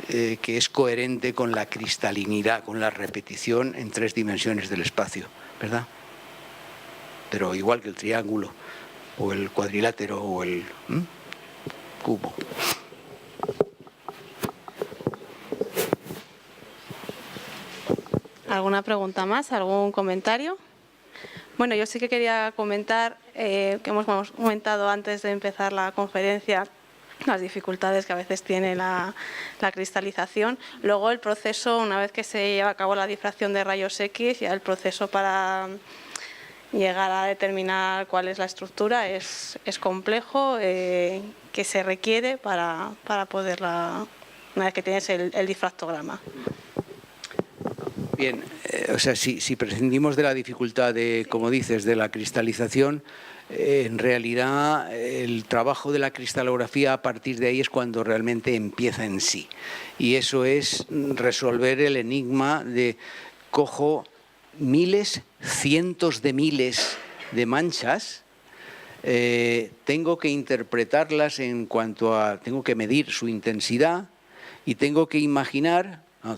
que es coherente con la cristalinidad, con la repetición en 3 dimensiones del espacio, ¿verdad? Pero igual que el triángulo, o el cuadrilátero, o el cubo. ¿Alguna pregunta más? ¿Algún comentario? Bueno, yo sí que quería comentar, que hemos comentado antes de empezar la conferencia, las dificultades que a veces tiene la cristalización. Luego el proceso, una vez que se lleva a cabo la difracción de rayos X, ya el proceso para llegar a determinar cuál es la estructura es complejo, que se requiere para poderla, una vez que tienes el difractograma. Bien, o sea, si prescindimos de la dificultad de, como dices, de la cristalización, en realidad el trabajo de la cristalografía a partir de ahí es cuando realmente empieza en sí. Y eso es resolver el enigma de cojo miles, cientos de miles de manchas, tengo que interpretarlas en cuanto a, tengo que medir su intensidad y tengo que imaginar... No,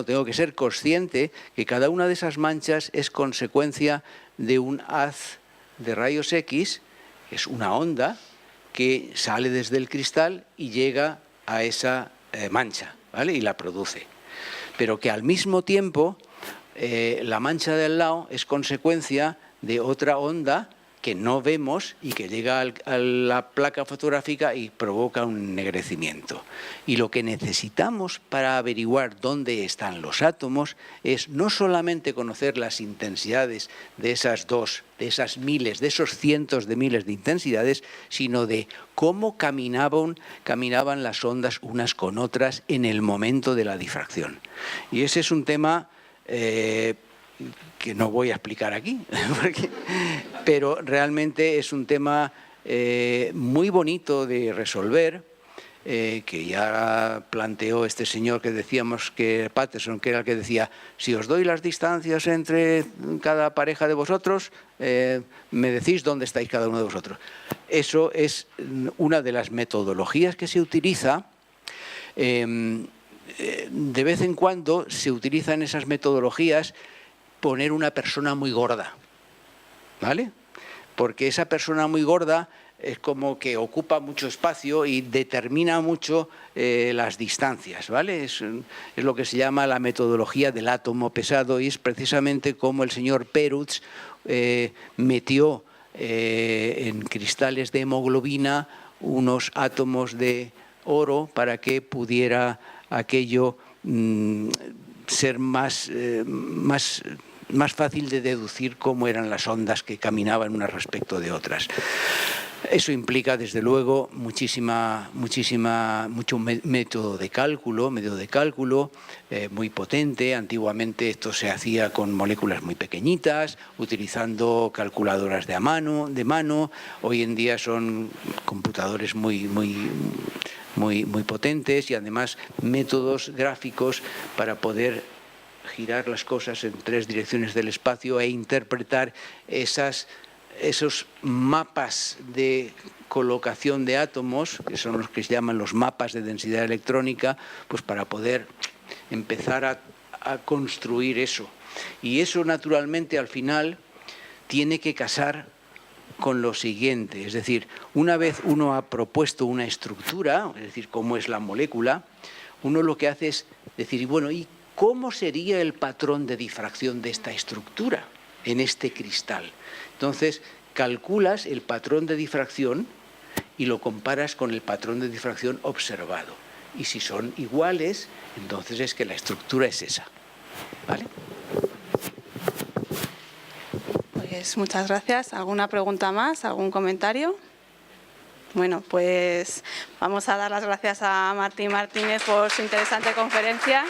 tengo que ser consciente que cada una de esas manchas es consecuencia de un haz de rayos X, es una onda que sale desde el cristal y llega a esa mancha, ¿vale? Y la produce. Pero que al mismo tiempo la mancha del lado es consecuencia de otra onda que no vemos y que llega a la placa fotográfica y provoca un ennegrecimiento. Y lo que necesitamos para averiguar dónde están los átomos es no solamente conocer las intensidades de esas miles, de esos cientos de miles de intensidades, sino de cómo caminaban las ondas unas con otras en el momento de la difracción. Y ese es un tema... que no voy a explicar aquí, pero realmente es un tema muy bonito de resolver, que ya planteó este señor que decíamos, que Patterson, que era el que decía, si os doy las distancias entre cada pareja de vosotros, me decís dónde estáis cada uno de vosotros. Eso es una de las metodologías que se utiliza. De vez en cuando se utilizan esas metodologías poner una persona muy gorda, ¿vale? Porque esa persona muy gorda es como que ocupa mucho espacio y determina mucho las distancias, ¿vale? Es lo que se llama la metodología del átomo pesado y es precisamente como el señor Perutz metió en cristales de hemoglobina unos átomos de oro para que pudiera aquello ser más fácil de deducir cómo eran las ondas que caminaban unas respecto de otras. Eso implica, desde luego, mucho método de cálculo muy potente. Antiguamente esto se hacía con moléculas muy pequeñitas, utilizando calculadoras de mano. Hoy en día son computadores muy potentes y además métodos gráficos para poder girar las cosas en 3 direcciones del espacio e interpretar esos mapas de colocación de átomos, que son los que se llaman los mapas de densidad electrónica, pues para poder empezar a construir eso. Y eso, naturalmente, al final tiene que casar con lo siguiente, es decir, una vez uno ha propuesto una estructura, es decir, cómo es la molécula, uno lo que hace es decir, bueno, ¿y cómo sería el patrón de difracción de esta estructura en este cristal? Entonces, calculas el patrón de difracción y lo comparas con el patrón de difracción observado. Y si son iguales, entonces es que la estructura es esa. ¿Vale? Pues muchas gracias. ¿Alguna pregunta más? ¿Algún comentario? Bueno, pues vamos a dar las gracias a Martín Martínez por su interesante conferencia.